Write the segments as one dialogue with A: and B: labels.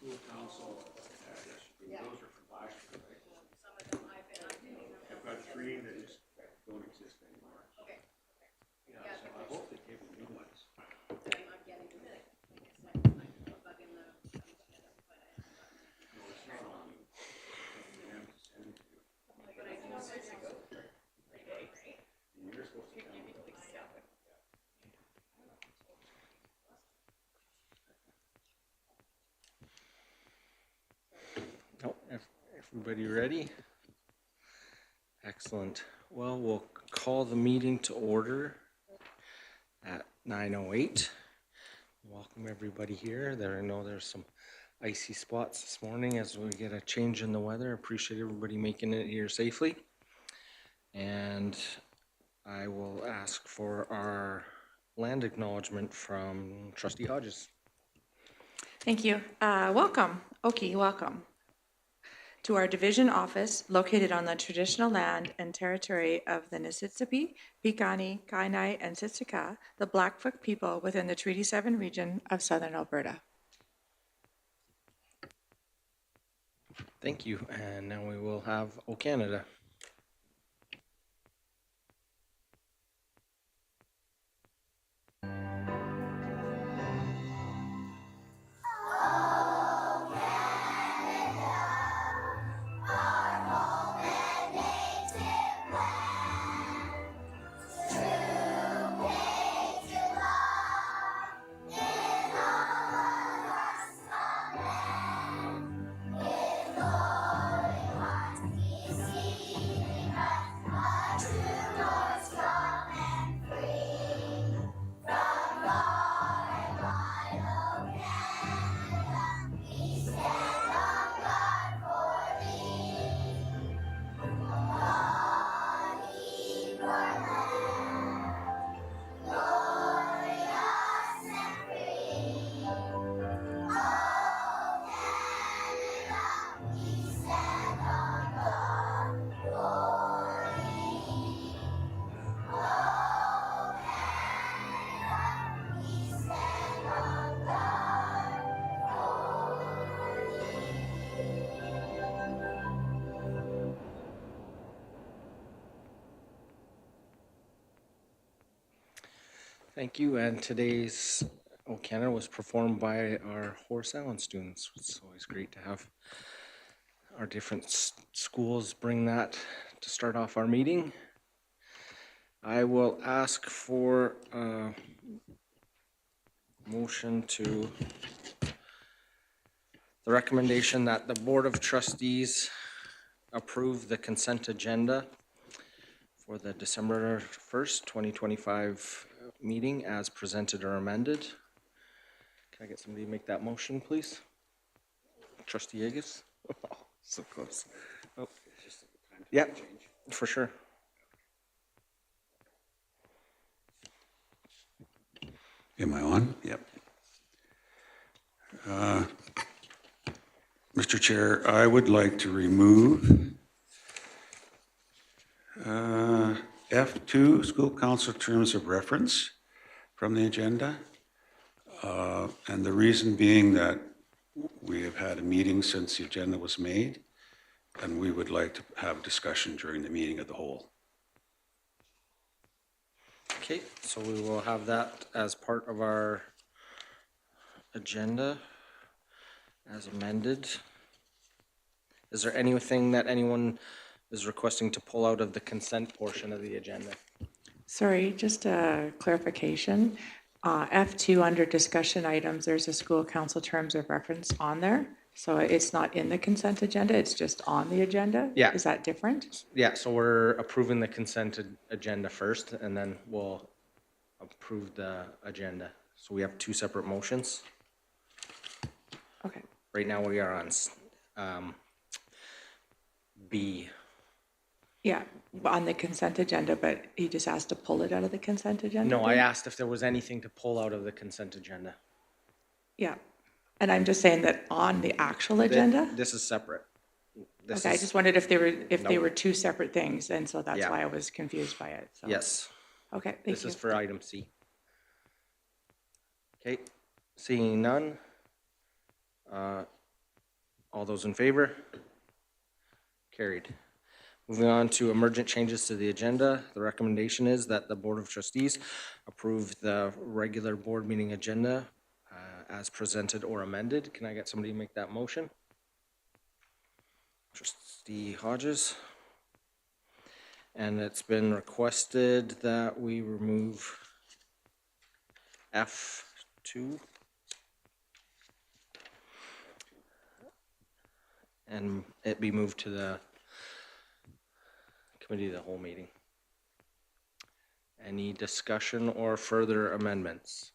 A: school council, those are from last year, right?
B: Some of them
A: I've got 3 that just don't exist anymore.
B: Okay.
A: Yeah, so I hope they give me new ones.
B: I'm getting them. I guess I plug in the, but I haven't gotten anything.
A: No, it's not on you. It's on them to send to you.
B: But I do know where to go.
A: And you're supposed to tell me.
C: Oh, everybody ready? Excellent. Well, we'll call the meeting to order at 9:08. Welcome everybody here. I know there's some icy spots this morning as we get a change in the weather. Appreciate everybody making it here safely. And I will ask for our land acknowledgement from Trustee Hodges.
D: Thank you. Welcome, Oki, welcome to our division office located on the traditional land and territory of the Nisitsippi, Piikani, Kainai, and Siksika, the Blackfoot people within the Treaty 7 region of southern Alberta.
C: Thank you. And now we will have O Canada. Thank you. And today's O Canada was performed by our Horace Allen students. It's always great to have our different schools bring that to start off our meeting. I will ask for a motion to the recommendation that the Board of Trustees approve the consent agenda for the December 1st, 2025 meeting as presented or amended. Can I get somebody to make that motion, please? Trustee Yeagus? Oh, so close. Oh. Yeah, for sure.
A: Am I on? Yep. Mr. Chair, I would like to remove F2, School Council Terms of Reference, from the agenda. And the reason being that we have had a meeting since the agenda was made, and we would like to have discussion during the meeting of the whole.
C: Okay, so we will have that as part of our agenda as amended. Is there anything that anyone is requesting to pull out of the consent portion of the agenda?
D: Sorry, just a clarification. F2 under discussion items, there's a school council terms of reference on there. So it's not in the consent agenda, it's just on the agenda?
C: Yeah.
D: Is that different?
C: Yeah, so we're approving the consent agenda first, and then we'll approve the agenda. So we have 2 separate motions.
D: Okay.
C: Right now we are on B.
D: Yeah, on the consent agenda, but he just asked to pull it out of the consent agenda?
C: No, I asked if there was anything to pull out of the consent agenda.
D: Yeah, and I'm just saying that on the actual agenda?
C: This is separate.
D: Okay, I just wondered if they
C: Nope.
D: were 2 separate things, and so that's
C: Yeah.
D: why I was confused by it. So.
C: Yes,
D: Okay, thank
C: this
D: you.
C: is for item C. Okay, seeing none. All those in favor? Carried. Moving on to emergent changes to the agenda, the recommendation is that the Board of Trustees approve the regular board meeting agenda as presented or amended. Can I get somebody to make that motion? Trustee Hodges. And it's been requested that we remove F2 and it be moved to the committee of the whole meeting. Any discussion or further amendments?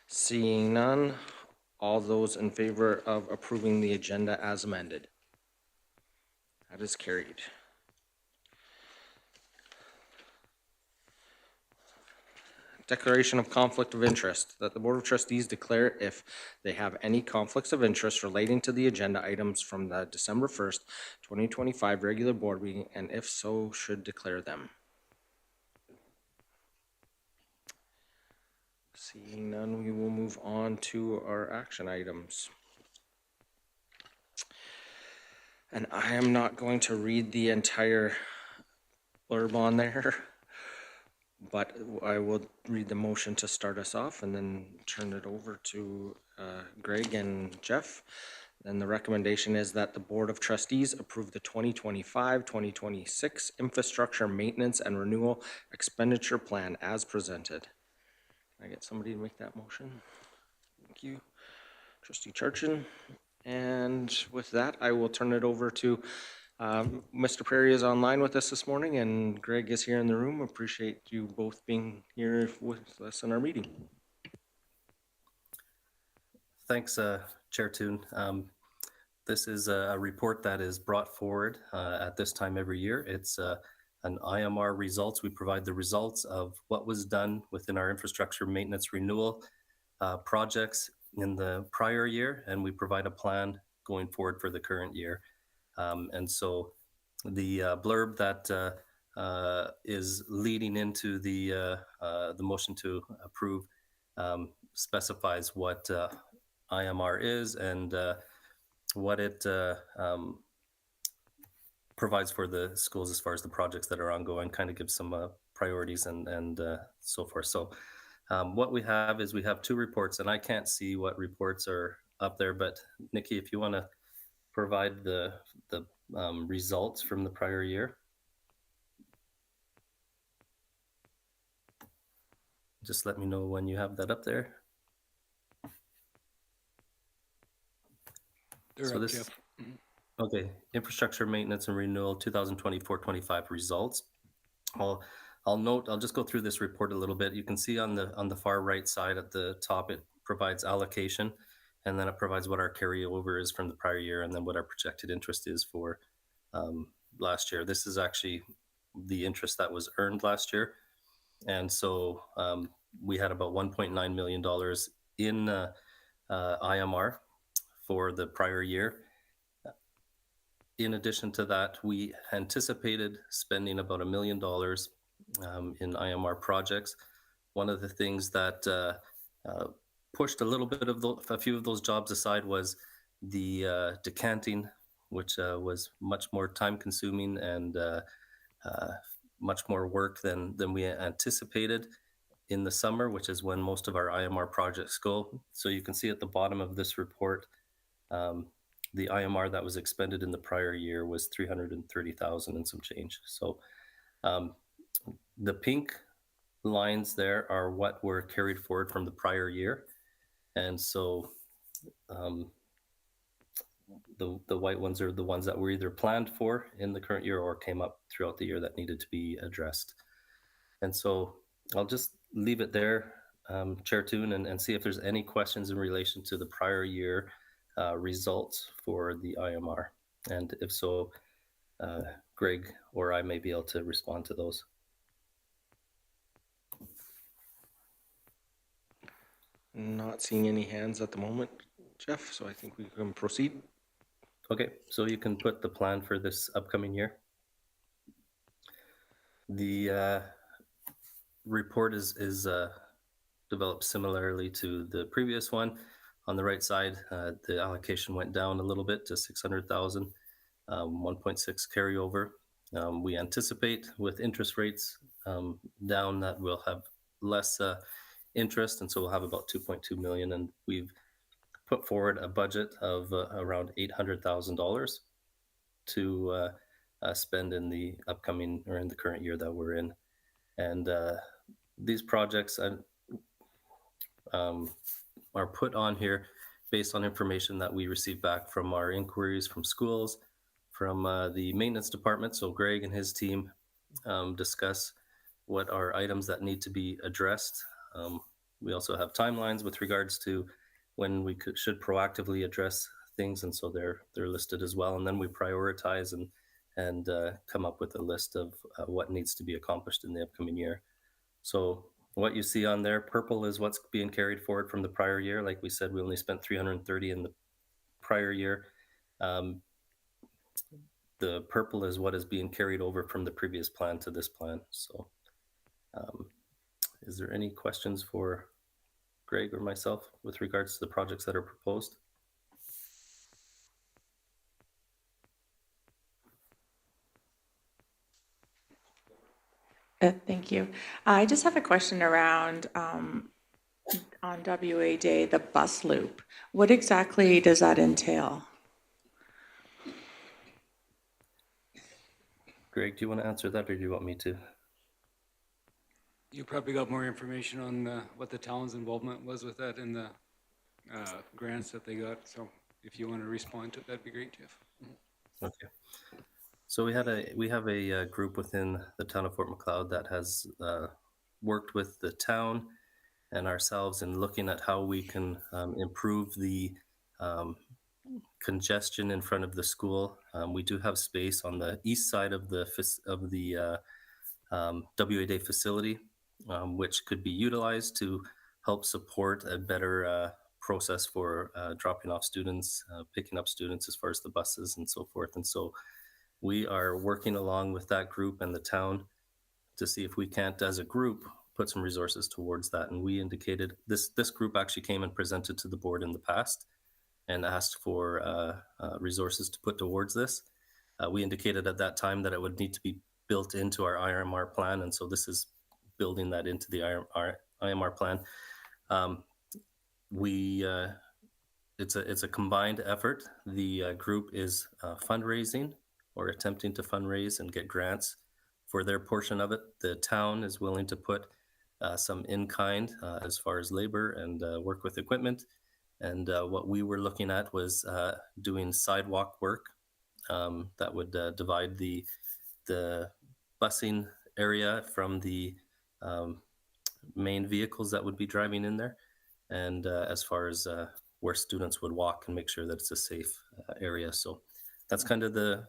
C: Seeing none, all those in favor of approving the agenda as amended? That is carried. Declaration of conflict of interest, that the Board of Trustees declare if they have any conflicts of interest relating to the agenda items from the December 1st, 2025 regular board meeting, and if so, should declare them. Seeing none, we will move on to our action items. And I am not going to read the entire blurb on there, but I will read the motion to start us off and then turn it over to Greg and Jeff. And the recommendation is that the Board of Trustees approve the 2025-2026 Infrastructure Maintenance and Renewal Expenditure Plan as presented. Can I get somebody to make that motion? Thank you. Trustee Charchin. And with that, I will turn it over to Mr. Prairie is online with us this morning, and Greg is here in the room. Appreciate you both being here with us in our meeting.
E: Thanks, Chair Toon. This is a report that is brought forward at this time every year. It's an IMR results. We provide the results of what was done within our infrastructure maintenance renewal projects in the prior year, and we provide a plan going forward for the current year. And so the blurb that is leading into the motion to approve specifies what IMR is and what it provides for the schools as far as the projects that are ongoing, kind of gives some priorities and so forth. So what we have is we have two reports, and I can't see what reports are up there, but Nikki, if you want to provide the results from the prior year. Just let me know when you have that up there. So this, okay, infrastructure maintenance and renewal 2024-25 results. I'll note, I'll just go through this report a little bit. You can see on the far right side at the top, it provides allocation, and then it provides what our carryover is from the prior year, and then what our projected interest is for last year. This is actually the interest that was earned last year. And so we had about $1.9 million in IMR for the prior year. In addition to that, we anticipated spending about $1 million in IMR projects. One of the things that pushed a little bit of a few of those jobs aside was the decanting, which was much more time consuming and much more work than we anticipated in the summer, which is when most of our IMR projects go. So you can see at the bottom of this report, the IMR that was expended in the prior year was $330,000 and some change. So the pink lines there are what were carried forward from the prior year. And so the white ones are the ones that were either planned for in the current year or came up throughout the year that needed to be addressed. And so I'll just leave it there, Chair Toon, and see if there's any questions in relation to the prior year results for the IMR. And if so, Greg or I may be able to respond to those.
C: Not seeing any hands at the moment, Jeff, so I think we can proceed.
E: Okay, so you can put the plan for this upcoming year. The report is developed similarly to the previous one. On the right side, the allocation went down a little bit to 600,000, 1.6 carryover. We anticipate with interest rates down that we'll have less interest, and so we'll have about 2.2 million. And we've put forward a budget of around $800,000 to spend in the upcoming or in the current year that we're in. And these projects are put on here based on information that we receive back from our inquiries from schools, from the maintenance department. So Greg and his team discuss what are items that need to be addressed. We also have timelines with regards to when we should proactively address things, and so they're listed as well. And then we prioritize and come up with a list of what needs to be accomplished in the upcoming year. So what you see on there, purple is what's being carried forward from the prior year. Like we said, we only spent 330 in the prior year. The purple is what is being carried over from the previous plan to this plan. So is there any questions for Greg or myself with regards to the projects that are proposed?
D: Thank you. I just have a question around on WA Day, the bus loop. What exactly does that entail?
E: Greg, do you want to answer that, or do you want me to?
F: You probably got more information on what the town's involvement was with that and the grants that they got. So if you want to respond to it, that'd be great, Jeff.
E: Okay. So we have a group within the town of Fort Macleod that has worked with the town and ourselves in looking at how we can improve the congestion in front of the school. We do have space on the east side of the WA Day facility, which could be utilized to help support a better process for dropping off students, picking up students as far as the buses and so forth. And so we are working along with that group and the town to see if we can't, as a group, put some resources towards that. And we indicated this group actually came and presented to the board in the past and asked for resources to put towards this. We indicated at that time that it would need to be built into our IMR plan, and so this is building that into the IMR plan. It's a combined effort. The group is fundraising or attempting to fundraise and get grants for their portion of it. The town is willing to put some in-kind as far as labor and work with equipment. And what we were looking at was doing sidewalk work that would divide the busing area from the main vehicles that would be driving in there, and as far as where students would walk and make sure that it's a safe area. So that's kind of the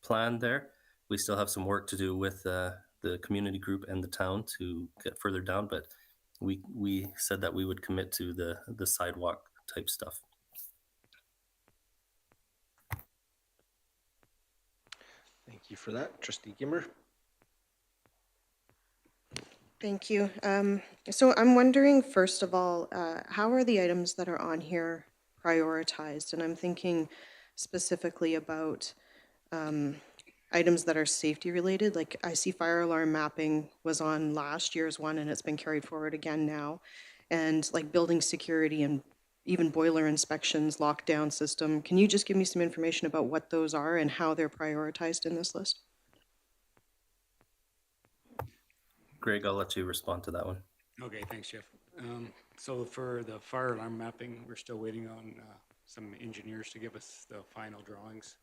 E: plan there. We still have some work to do with the community group and the town to get further down, but we said that we would commit to the sidewalk type stuff.
C: Thank you for that, Trustee Gimmer.
G: Thank you. So I'm wondering, first of all, how are the items that are on here prioritized? And I'm thinking specifically about items that are safety related. Like I see fire alarm mapping was on last year's one and it's been carried forward again now. And like building security and even boiler inspections, lockdown system. Can you just give me some information about what those are and how they're prioritized in this list?
E: Greg, I'll let you respond to that one.
F: Okay, thanks, Jeff. So for the fire alarm mapping, we're still waiting on some engineers to give us the final drawings.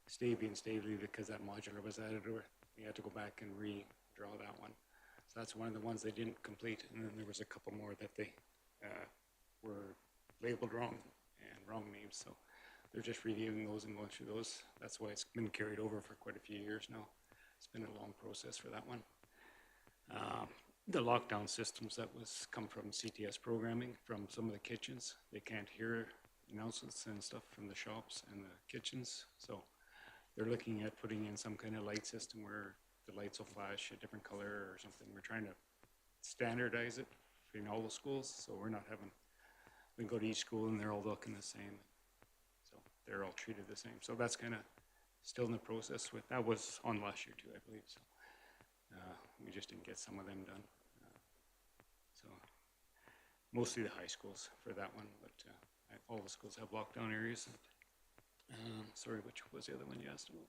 F: Stavely because that modular was added, or we had to go back and redraw that one. So that's one of the ones they didn't complete, and then there was a couple more that they were labeled wrong and wrong names. So they're just reviewing those and going through those. That's why it's been carried over for quite a few years now. It's been a long process for that one. The lockdown systems that come from CTS programming from some of the kitchens. They can't hear announcements and stuff from the shops and the kitchens. So they're looking at putting in some kind of light system where the lights will flash a different color or something. We're trying to standardize it in all the schools, so we're not having, we can go to each school and they're all looking the same. So they're all treated the same. So that's kind of still in the process with, that was on last year too, I believe, so. We just didn't get some of them done. So mostly the high schools for that one, but all the schools have lockdown areas. Sorry, which was the other one you asked about?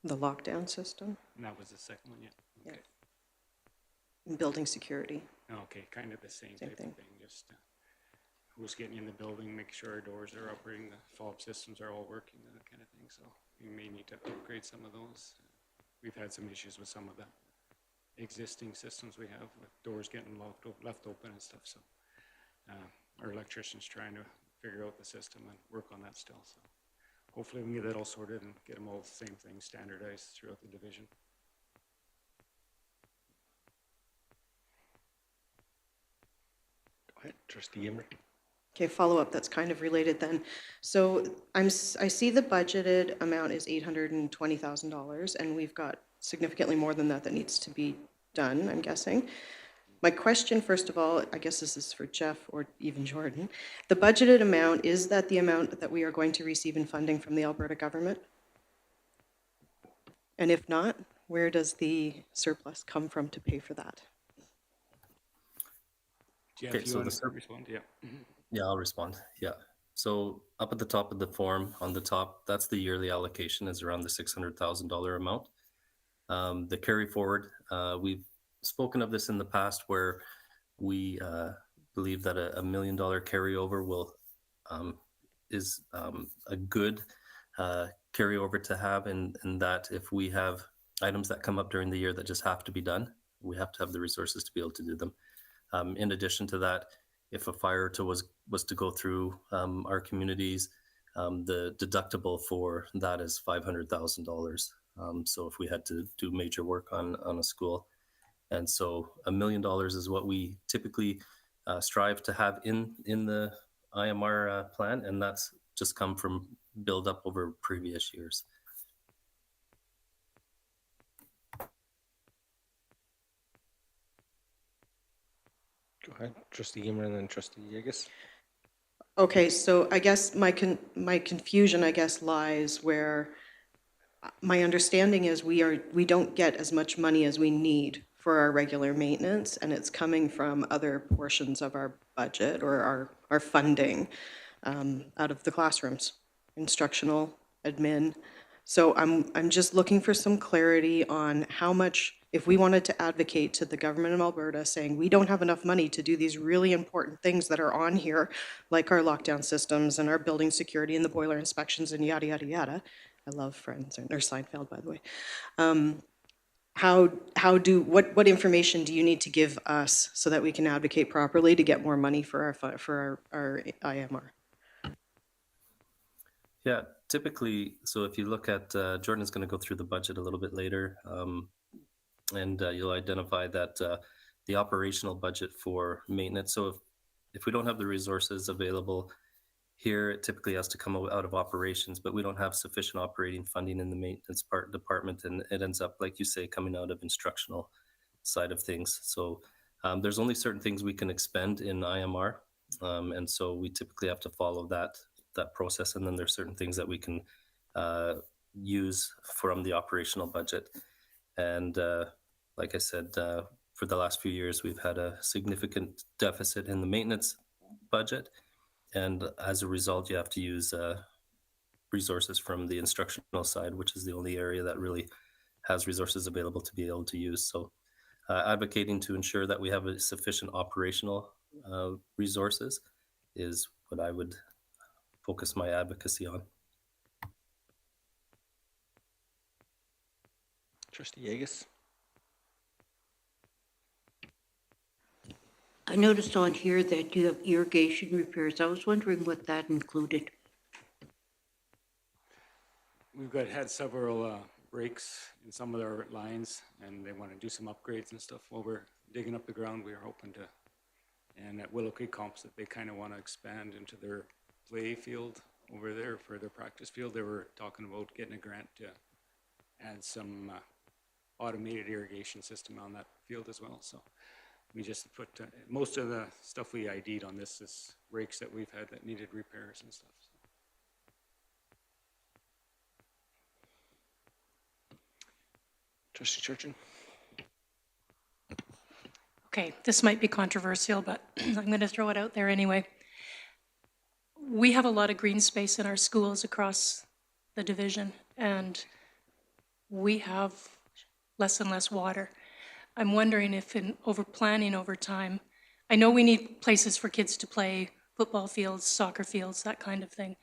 G: The lockdown system,
F: And that was the second one, yeah?
G: Yeah.
F: Okay.
G: and building security.
F: Okay, kind of the same
G: Same
F: type
G: thing.
F: of thing, just who's getting in the building, make sure our doors are operating, the fob systems are all working, that kind of thing, so we may need to upgrade some of those. We've had some issues with some of the existing systems we have, with doors getting left open and stuff, so our electrician's trying to figure out the system and work on that still, so hopefully we can get that all sorted and get them all the same thing, standardized throughout the division.
C: Go ahead, Trustee Emery.
G: Okay, follow-up, that's kind of related then. So I see the budgeted amount is $820,000, and we've got significantly more than that that needs to be done, I'm guessing. My question, first of all, I guess this is for Jeff or even Jordan. The budgeted amount, is that the amount that we are going to receive in funding from the Alberta government? And if not, where does the surplus come from to pay for that?
F: Jeff,
E: Okay,
F: you
E: so
F: want
E: the
F: to respond? Yeah.
E: Yeah, I'll respond. Yeah. So up at the top of the form, on the top, that's the yearly allocation is around the $600,000 amount. The carry forward, we've spoken of this in the past where we believe that a $1 million carryover is a good carryover to have, in that if we have items that come up during the year that just have to be done, we have to have the resources to be able to do them. In addition to that, if a fire was to go through our communities, the deductible for that is $500,000. So if we had to do major work on a school, and so $1 million is what we typically strive to have in the IMR plan, and that's just come from build up over previous years.
C: Go ahead, Trustee Emery, and then Trustee Yegus.
G: Okay, so I guess my confusion, I guess, lies where my understanding is we don't get as much money as we need for our regular maintenance, and it's coming from other portions of our budget or our funding out of the classrooms, instructional, admin. So I'm just looking for some clarity on how much, if we wanted to advocate to the government of Alberta saying we don't have enough money to do these really important things that are on here, like our lockdown systems and our building security and the boiler inspections and yada, yada, yada. I love Friends, or Seinfeld, by the way. What information do you need to give us so that we can advocate properly to get more money for our IMR?
E: Yeah, typically, so if you look at, Jordan's going to go through the budget a little bit later, and you'll identify that the operational budget for maintenance. So if we don't have the resources available here, it typically has to come out of operations, but we don't have sufficient operating funding in the maintenance department, and it ends up, like you say, coming out of instructional side of things. So there's only certain things we can expend in IMR, and so we typically have to follow that process, and then there's certain things that we can use from the operational budget. And like I said, for the last few years, we've had a significant deficit in the maintenance budget. And as a result, you have to use resources from the instructional side, which is the only area that really has resources available to be able to use. So advocating to ensure that we have a sufficient operational resources is what I would focus my advocacy on.
C: Trustee Yegus.
H: I noticed on here that you have irrigation repairs. I was wondering what that included.
F: We've had several breaks in some of our lines, and they want to do some upgrades and stuff while we're digging up the ground. We are hoping to, and at Willow Creek Comps, that they kind of want to expand into their play field over there for their practice field. They were talking about getting a grant to add some automated irrigation system on that field as well, so. We just put, most of the stuff we ID'd on this is rakes that we've had that needed repairs and stuff. So.
C: Trustee Churchin?
I: Okay, this might be controversial, but I'm going to throw it out there anyway. We have a lot of green space in our schools across the division, and we have less and less water. I'm wondering if in planning over time, I know we need places for kids to play, football fields, soccer fields, that kind of thing.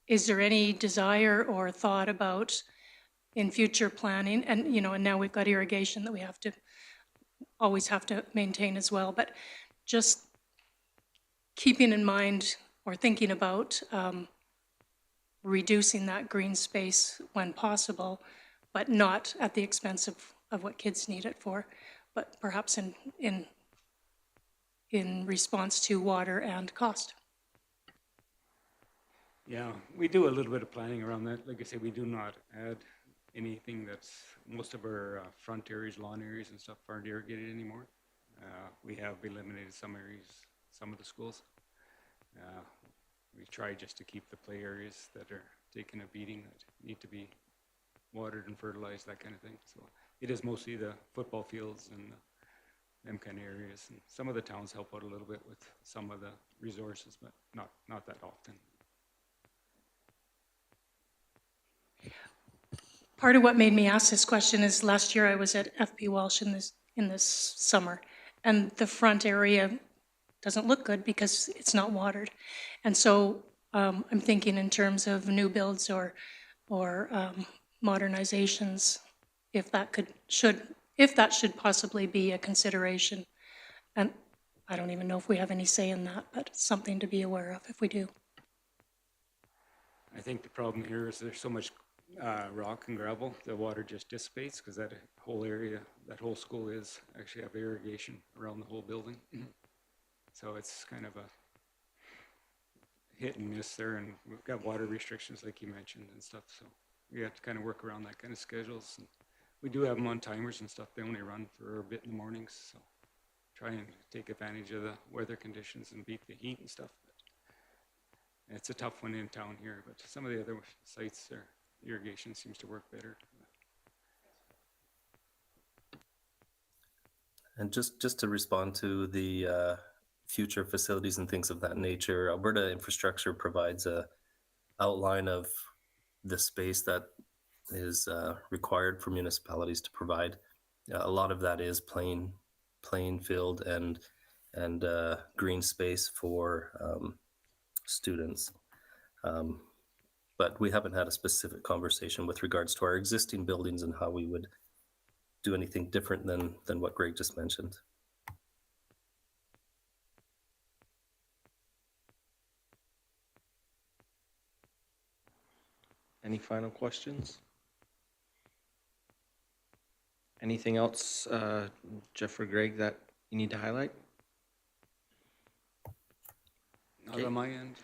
I: Is there any desire or thought about in future planning, and and now we've got irrigation that we always have to maintain as well, but just keeping in mind or thinking about reducing that green space when possible, but not at the expense of what kids need it for, but perhaps in response to water and cost.
F: Yeah, we do a little bit of planning around that. Like I say, we do not add anything that's, most of our front areas, lawn areas and stuff aren't irrigated anymore. We have eliminated some areas, some of the schools. We try just to keep the play areas that are taking a beating, that need to be watered and fertilized, that kind of thing. So it is mostly the football fields and them kind of areas. And some of the towns help out a little bit with some of the resources, but not that often.
I: Part of what made me ask this question is last year I was at FP Walsh in this summer, and the front area doesn't look good because it's not watered. And so I'm thinking in terms of new builds or modernizations, if that should possibly be a consideration. And I don't even know if we have any say in that, but it's something to be aware of if we do.
F: I think the problem here is there's so much rock and gravel, the water just dissipates because that whole area, that whole school is actually have irrigation around the whole building. So it's kind of a hit and miss there, and we've got water restrictions like you mentioned and stuff, so we have to kind of work around that kind of schedules. And we do have them on timers and stuff. They only run for a bit in the mornings, so try and take advantage of the weather conditions and beat the heat and stuff. But it's a tough one in town here, but some of the other sites there, irrigation seems to work better.
E: And just to respond to the future facilities and things of that nature, Alberta Infrastructure provides a outline of the space that is required for municipalities to provide. A lot of that is plain field and green space for students. But we haven't had a specific conversation with regards to our existing buildings and how we would do anything different than what Greg just mentioned.
C: Any final questions? Anything else, Jeff or Greg, that you need to highlight?
F: Not on my end.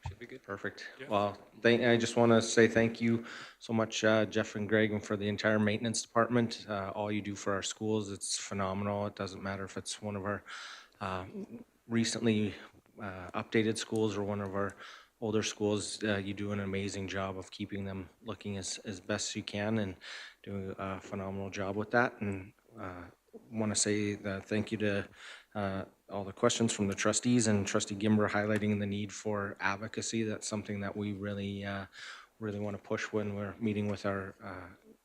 F: Should be good.
C: Perfect.
F: Yeah.
C: Well, I just want to say thank you so much, Jeff and Greg, and for the entire maintenance department. All you do for our schools, it's phenomenal. It doesn't matter if it's one of our recently updated schools or one of our older schools. You do an amazing job of keeping them looking as best you can and doing a phenomenal job with that. And want to say thank you to all the questions from the trustees and Trustee Gimber highlighting the need for advocacy. That's something that we really want to push when we're meeting with our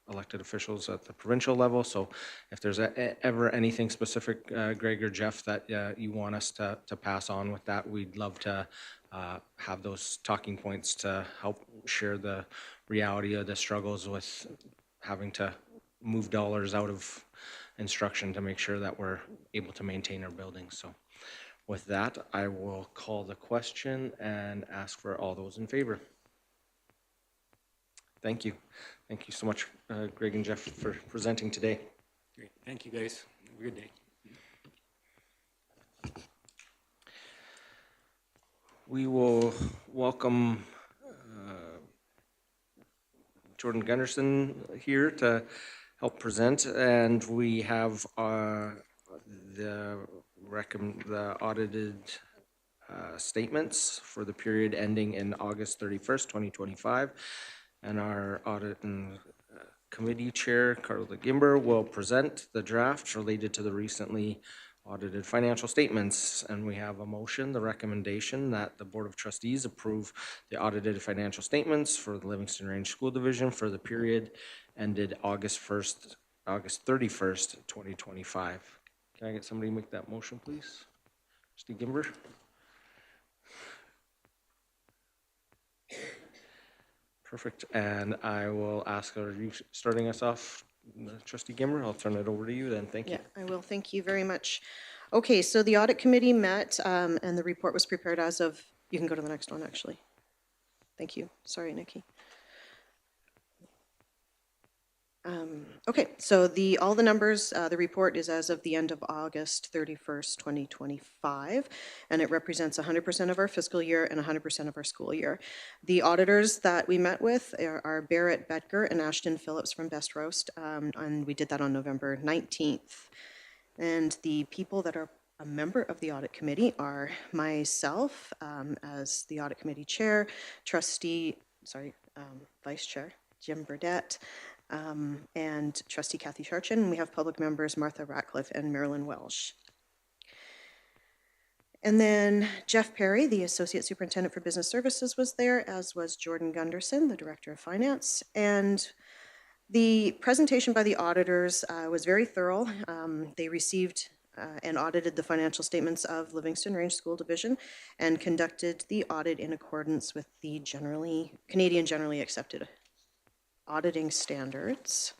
C: elected officials at the provincial level. So if there's ever anything specific, Greg or Jeff, that you want us to pass on with that, we'd love to have those talking points to help share the reality of the struggles with having to move dollars out of instruction to make sure that we're able to maintain our buildings. So with that, I will call the question and ask for all those in favor. Thank you. Thank you so much, Greg and Jeff, for presenting today.
F: Great. Thank you, guys. Have a good day.
C: We will welcome Jordan Gunderson here to help present, and we have the audited statements for the period ending in August 31st, 2025. And our audit and committee chair, Carla Gimber, will present the draft related to the recently audited financial statements. And we have a motion, the recommendation that the Board of Trustees approve the audited financial statements for the Livingston Range School Division for the period ended August 31st, 2025. Can I get somebody to make that motion, please? Trustee Gimber? Perfect, and I will ask, are you starting us off, Trustee Gimmer? I'll turn it over to you then, thank you.
G: Yeah, I will. Thank you very much. Okay, so the audit committee met, and the report was prepared as of, you can go to the next one, actually. Thank you. Sorry, Nikki. Okay, so all the numbers, the report is as of the end of August 31st, 2025, and it represents 100% of our fiscal year and 100% of our school year. The auditors that we met with are Barrett Betker and Ashton Phillips from Best Roast, and we did that on November 19th. And the people that are a member of the audit committee are myself as the audit committee chair, vice chair, Jim Burdett, and Trustee Kathy Charchin. We have public members Martha Ratcliffe and Marilyn Welsh. And then Jeff Perry, the Associate Superintendent for Business Services, was there, as was Jordan Gunderson, the Director of Finance. And the presentation by the auditors was very thorough. They received and audited the financial statements of Livingston Range School Division and conducted the audit in accordance with the Canadian generally accepted auditing standards.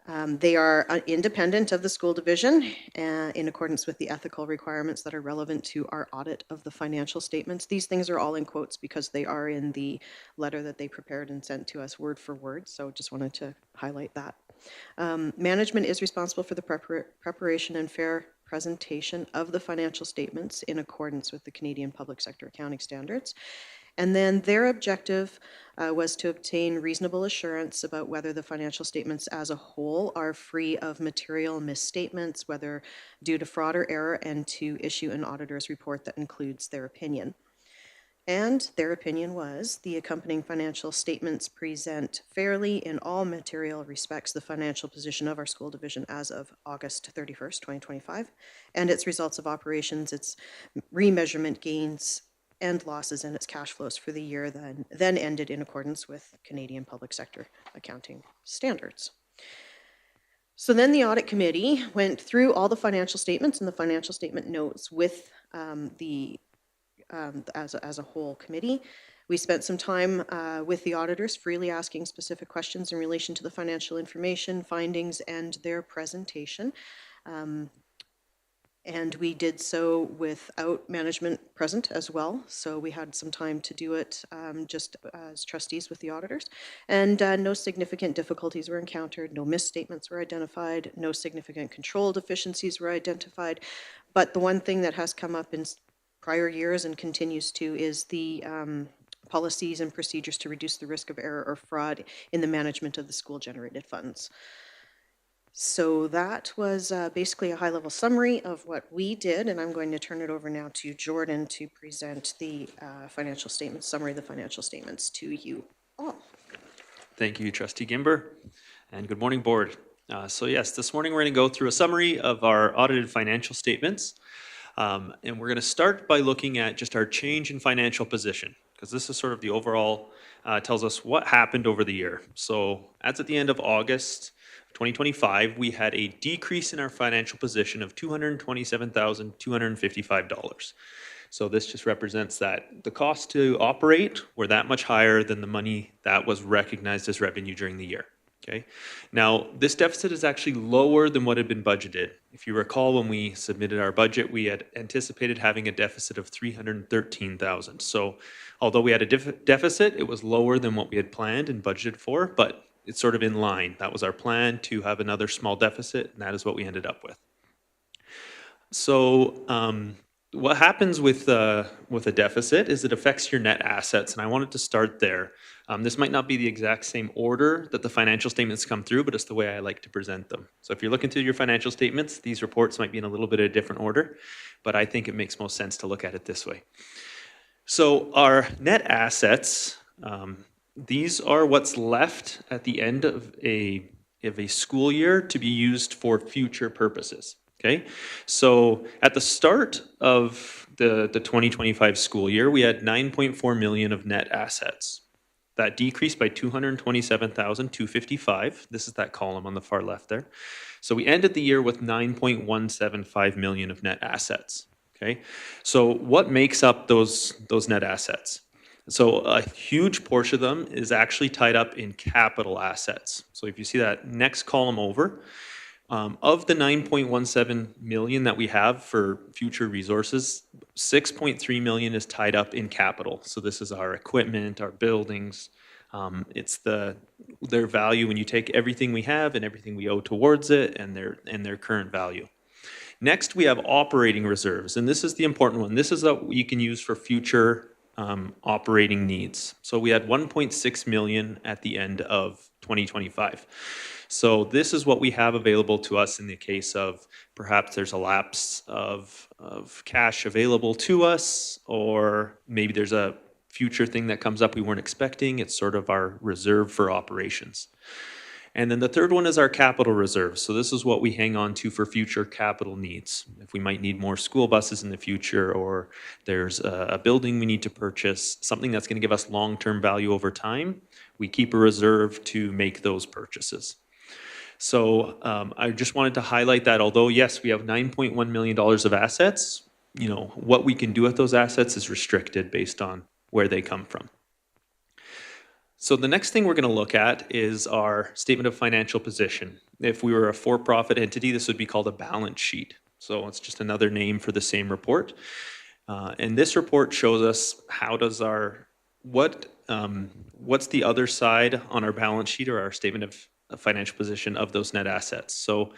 G: They are independent of the school division in accordance with the ethical requirements that are relevant to our audit of the financial statements. These things are all in quotes because they are in the letter that they prepared and sent to us word for word, so just wanted to highlight that. Management is responsible for the preparation and fair presentation of the financial statements in accordance with the Canadian Public Sector Accounting Standards. And then their objective was to obtain reasonable assurance about whether the financial statements as a whole are free of material misstatements, whether due to fraud or error, and to issue an auditor's report that includes their opinion. And their opinion was the accompanying financial statements present fairly in all material respects the financial position of our school division as of August 31st, 2025, and its results of operations, its remeasurement gains, and losses in its cash flows for the year then ended in accordance with Canadian Public Sector Accounting Standards. So then the audit committee went through all the financial statements and the financial statement notes with as a whole committee. We spent some time with the auditors, freely asking specific questions in relation to the financial information, findings, and their presentation. And we did so without management present as well. So we had some time to do it just as trustees with the auditors. And no significant difficulties were encountered, no misstatements were identified, no significant control deficiencies were identified. But the one thing that has come up in prior years and continues to is the policies and procedures to reduce the risk of error or fraud in the management of the school-generated funds. So that was basically a high-level summary of what we did, and I'm going to turn it over now to Jordan to present the financial statements, summary of the financial statements to you all.
J: Thank you, Trustee Gimber, and good morning, Board. So yes, this morning we're going to go through a summary of our audited financial statements, and we're going to start by looking at just our change in financial position, because this is sort of the overall, tells us what happened over the year. So as at the end of August 2025, we had a decrease in our financial position of $227,255. So this just represents that the cost to operate were that much higher than the money that was recognized as revenue during the year. Okay. Now, this deficit is actually lower than what had been budgeted. If you recall, when we submitted our budget, we had anticipated having a deficit of $313,000. So although we had a deficit, it was lower than what we had planned and budgeted for, but it's sort of in line. That was our plan, to have another small deficit, and that is what we ended up with. So what happens with a deficit is it affects your net assets, and I wanted to start there. This might not be the exact same order that the financial statements come through, but it's the way I like to present them. So if you're looking through your financial statements, these reports might be in a little bit of a different order, but I think it makes most sense to look at it this way. So our net assets, these are what's left at the end of a school year to be used for future purposes. Okay, so at the start of the 2025 school year, we had 9.4 million of net assets. That decreased by 227,255. This is that column on the far left there. So we ended the year with 9.175 million of net assets. Okay, so what makes up those net assets? So a huge portion of them is actually tied up in capital assets. So if you see that next column over, of the 9.17 million that we have for future resources, 6.3 million is tied up in capital. So this is our equipment, our buildings. It's their value when you take everything we have and everything we owe towards it and their current value. Next, we have operating reserves, and this is the important one. This is what you can use for future operating needs. So we had 1.6 million at the end of 2025. So this is what we have available to us in the case of perhaps there's a lapse of cash available to us, or maybe there's a future thing that comes up we weren't expecting. It's sort of our reserve for operations. And then the third one is our capital reserve. So this is what we hang on to for future capital needs. If we might need more school buses in the future, or there's a building we need to purchase, something that's going to give us long-term value over time, we keep a reserve to make those purchases. So I just wanted to highlight that although, yes, we have $9.1 million of assets, what we can do with those assets is restricted based on where they come from. So the next thing we're going to look at is our statement of financial position. If we were a for-profit entity, this would be called a balance sheet. So it's just another name for the same report. And this report shows us what's the other side on our balance sheet or our statement of financial position of those net assets. So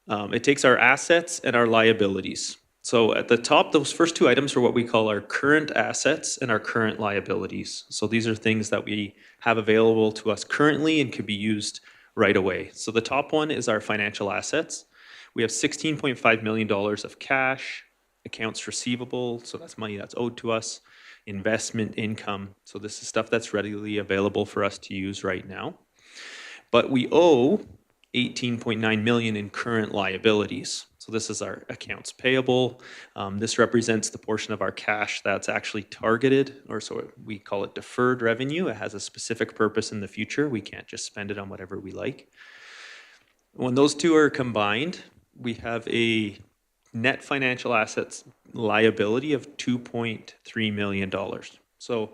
J: it takes our assets and our liabilities. So at the top, those first two items are what we call our current assets and our current liabilities. So these are things that we have available to us currently and could be used right away. So the top one is our financial assets. We have $16.5 million of cash, accounts receivable, so that's money that's owed to us, investment income. So this is stuff that's readily available for us to use right now. But we owe $18.9 million in current liabilities. So this is our accounts payable. This represents the portion of our cash that's actually targeted, or so we call it deferred revenue. It has a specific purpose in the future. We can't just spend it on whatever we like. When those two are combined, we have a net financial assets liability of $2.3 million. So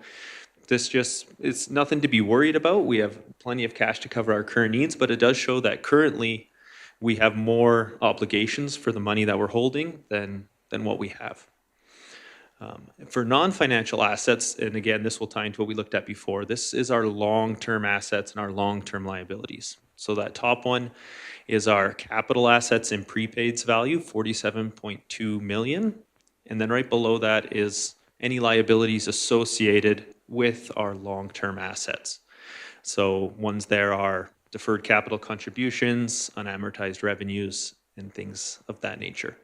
J: it's nothing to be worried about. We have plenty of cash to cover our current needs, but it does show that currently we have more obligations for the money that we're holding than what we have. For non-financial assets, and again, this will tie into what we looked at before, this is our long-term assets and our long-term liabilities. So that top one is our capital assets and prepaids value, $47.2 million. And then right below that is any liabilities associated with our long-term assets. So ones there are deferred capital contributions, unamortized revenues, and things of that nature.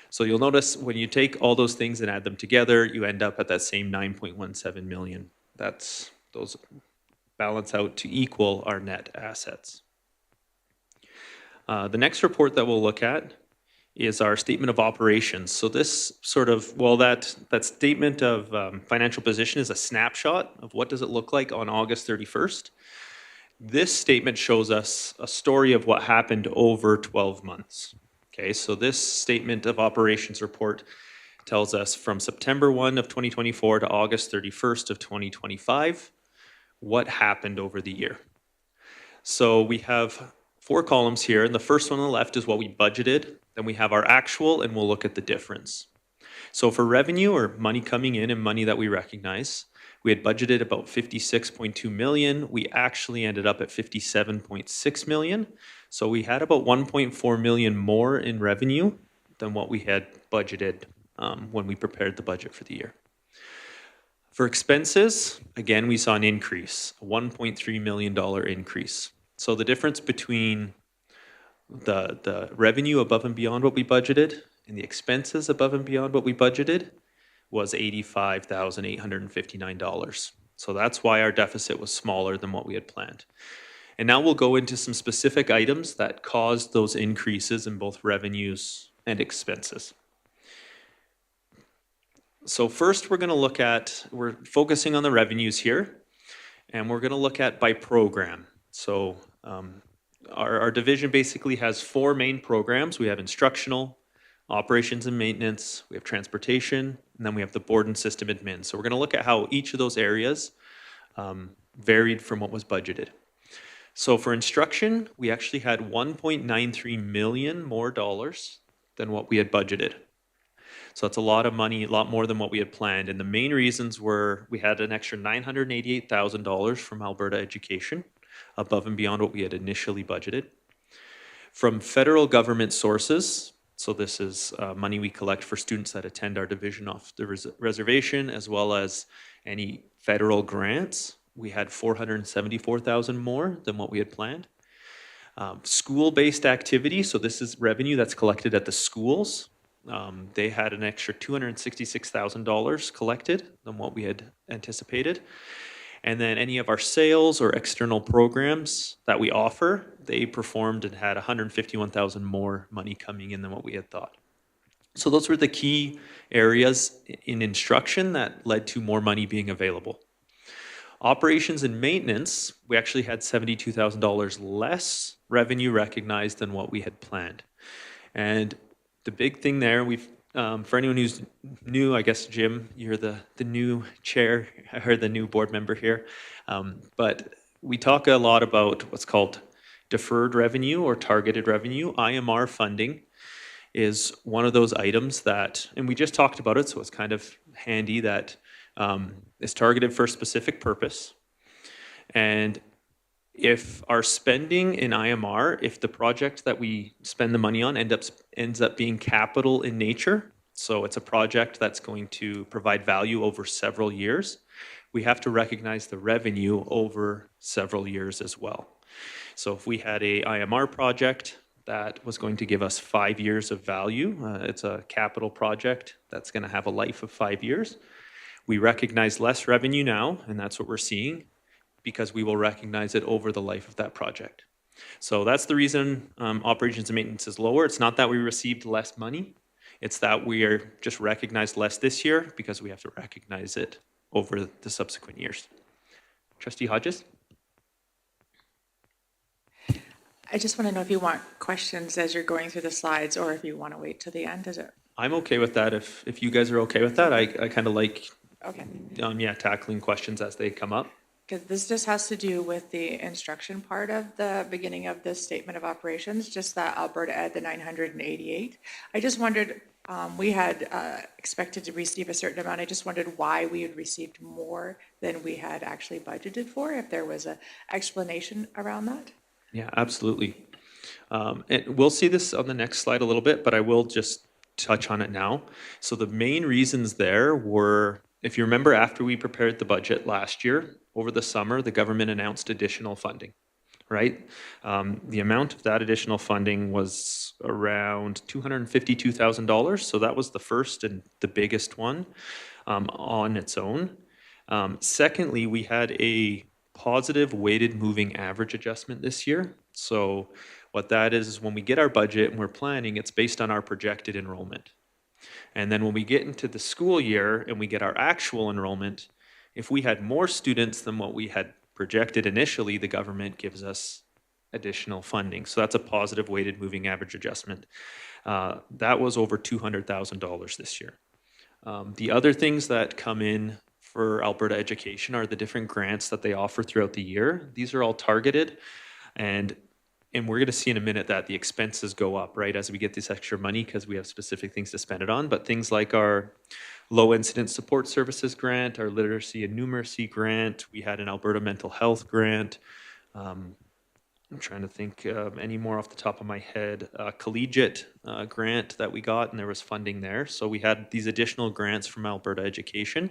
J: So you'll notice when you take all those things and add them together, you end up at that same 9.17 million. Those balance out to equal our net assets. The next report that we'll look at is our statement of operations. So this that statement of financial position is a snapshot of what does it look like on August 31st. This statement shows us a story of what happened over 12 months. Okay, so this statement of operations report tells us from September 1 of 2024 to August 31st of 2025, what happened over the year. So we have 4 columns here, and the first one on the left is what we budgeted. Then we have our actual, and we'll look at the difference. So for revenue, or money coming in and money that we recognize, we had budgeted about 56.2 million. We actually ended up at 57.6 million. So we had about 1.4 million more in revenue than what we had budgeted when we prepared the budget for the year. For expenses, again, we saw an increase, a $1.3 million increase. So the difference between the revenue above and beyond what we budgeted and the expenses above and beyond what we budgeted was $85,859. So that's why our deficit was smaller than what we had planned. And now we'll go into some specific items that caused those increases in both revenues and expenses. So first, we're focusing on the revenues here, and we're going to look at by program. So our division basically has 4 main programs. We have instructional, operations and maintenance, we have transportation, and then we have the board and system admin. So we're going to look at how each of those areas varied from what was budgeted. So for instruction, we actually had $1.93 million more dollars than what we had budgeted. So that's a lot of money, a lot more than what we had planned. And the main reasons were we had an extra $988,000 from Alberta Education, above and beyond what we had initially budgeted. From federal government sources, so this is money we collect for students that attend our division off the reservation, as well as any federal grants, we had $474,000 more than what we had planned. School-based activity, so this is revenue that's collected at the schools. They had an extra $266,000 collected than what we had anticipated. And then any of our sales or external programs that we offer, they performed and had $151,000 more money coming in than what we had thought. So those were the key areas in instruction that led to more money being available. Operations and maintenance, we actually had $72,000 less revenue recognized than what we had planned. And the big thing there, for anyone who's new, I guess, Jim, you're the new chair or the new board member here. But we talk a lot about what's called deferred revenue or targeted revenue. IMR funding is one of those items that, and we just talked about it, so it's kind of handy that is targeted for a specific purpose. And if our spending in IMR, if the project that we spend the money on ends up being capital in nature, so it's a project that's going to provide value over several years, we have to recognize the revenue over several years as well. So if we had a IMR project that was going to give us 5 years of value, it's a capital project that's going to have a life of 5 years, we recognize less revenue now, and that's what we're seeing, because we will recognize it over the life of that project. So that's the reason operations and maintenance is lower. It's not that we received less money. It's that we are just recognized less this year because we have to recognize it over the subsequent years. Trustee Hodges?
D: I just want to know if you want questions as you're going through the slides or if you want to wait till the end, is it?
J: I'm okay with that. If you guys are okay with that, I kind of like
D: Okay.
J: tackling questions as they come up.
D: Because this just has to do with the instruction part of the beginning of this statement of operations, just that Alberta Ed, the 988. I just wondered, we had expected to receive a certain amount. I just wondered why we had received more than we had actually budgeted for, if there was an explanation around that.
J: Yeah, absolutely. And we'll see this on the next slide a little bit, but I will just touch on it now. So the main reasons there were, if you remember, after we prepared the budget last year, over the summer, the government announced additional funding, right? The amount of that additional funding was around $252,000. So that was the first and the biggest one on its own. Secondly, we had a positive weighted moving average adjustment this year. So what that is when we get our budget and we're planning, it's based on our projected enrollment. And then when we get into the school year and we get our actual enrollment, if we had more students than what we had projected initially, the government gives us additional funding. So that's a positive weighted moving average adjustment. That was over $200,000 this year. The other things that come in for Alberta Education are the different grants that they offer throughout the year. These are all targeted, and we're going to see in a minute that the expenses go up, right, as we get this extra money because we have specific things to spend it on. But things like our low incident support services grant, our literacy and numeracy grant, we had an Alberta mental health grant. I'm trying to think any more off the top of my head. Collegiate grant that we got, and there was funding there. So we had these additional grants from Alberta Education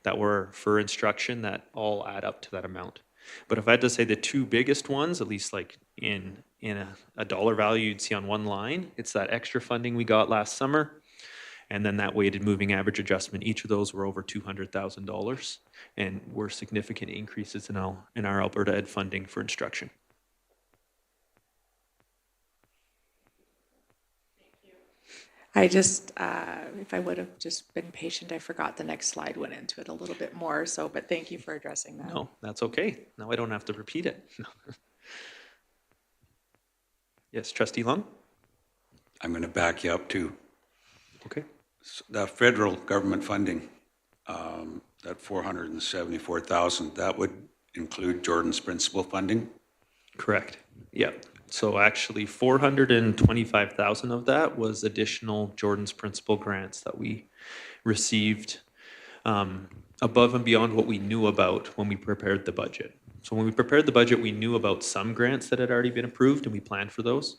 J: that were for instruction that all add up to that amount. But if I had to say the two biggest ones, at least like in a dollar value you'd see on one line, it's that extra funding we got last summer, and then that weighted moving average adjustment. Each of those were over $200,000 and were significant increases in our Alberta Ed funding for instruction.
D: I just, if I would have just been patient, I forgot the next slide went into it a little bit more, so, but thank you for addressing that.
J: No, that's okay. Now I don't have to repeat it. Yes, Trustee Lung?
A: I'm going to back you up too.
J: Okay.
A: The federal government funding, that 474,000, that would include Jordan's principal funding?
J: Correct. Yeah. So actually 425,000 of that was additional Jordan's principal grants that we received above and beyond what we knew about when we prepared the budget. So when we prepared the budget, we knew about some grants that had already been approved and we planned for those.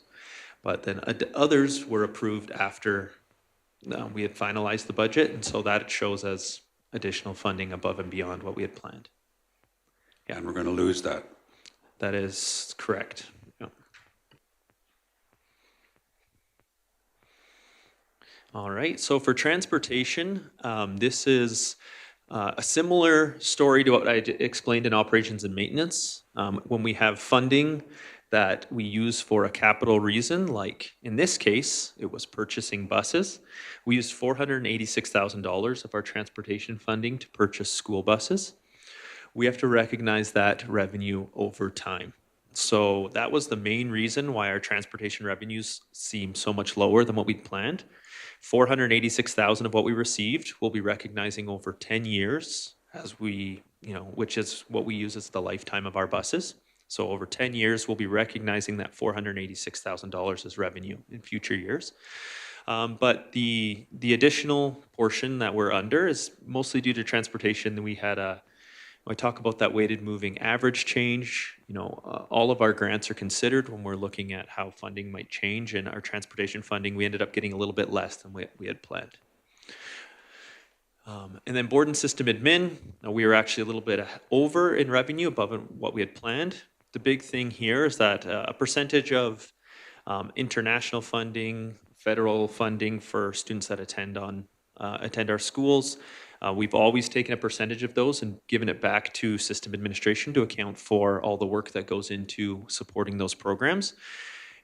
J: But then others were approved after we had finalized the budget, and so that shows as additional funding above and beyond what we had planned.
A: Yeah. And we're going to lose that.
J: That is correct. Yeah. All right, so for transportation, this is a similar story to what I explained in operations and maintenance. When we have funding that we use for a capital reason, like in this case, it was purchasing buses. We used $486,000 of our transportation funding to purchase school buses. We have to recognize that revenue over time. So that was the main reason why our transportation revenues seem so much lower than what we'd planned. 486,000 of what we received we'll be recognizing over 10 years as we, which is what we use as the lifetime of our buses. So over 10 years, we'll be recognizing that $486,000 as revenue in future years. But the additional portion that we're under is mostly due to transportation. We had I talk about that weighted moving average change. All of our grants are considered when we're looking at how funding might change, and our transportation funding, we ended up getting a little bit less than we had planned. And then board and system admin, we were actually a little bit over in revenue above what we had planned. The big thing here is that a percentage of international funding, federal funding for students that attend our schools, we've always taken a percentage of those and given it back to system administration to account for all the work that goes into supporting those programs.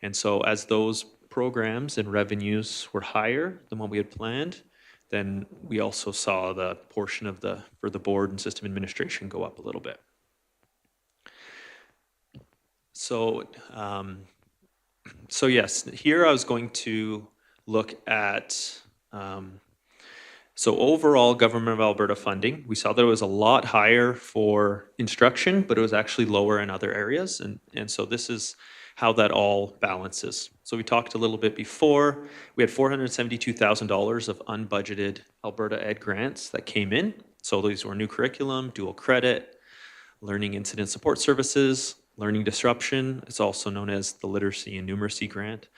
J: And so as those programs and revenues were higher than what we had planned, then we also saw the portion for the board and system administration go up a little bit. So yes, here I was going to look at, so overall Government of Alberta funding, we saw that it was a lot higher for instruction, but it was actually lower in other areas. And so this is how that all balances. So we talked a little bit before, we had $472,000 of unbudgeted Alberta Ed grants that came in. So these were new curriculum, dual credit, learning incident support services, learning disruption. It's also known as the literacy and numeracy grant.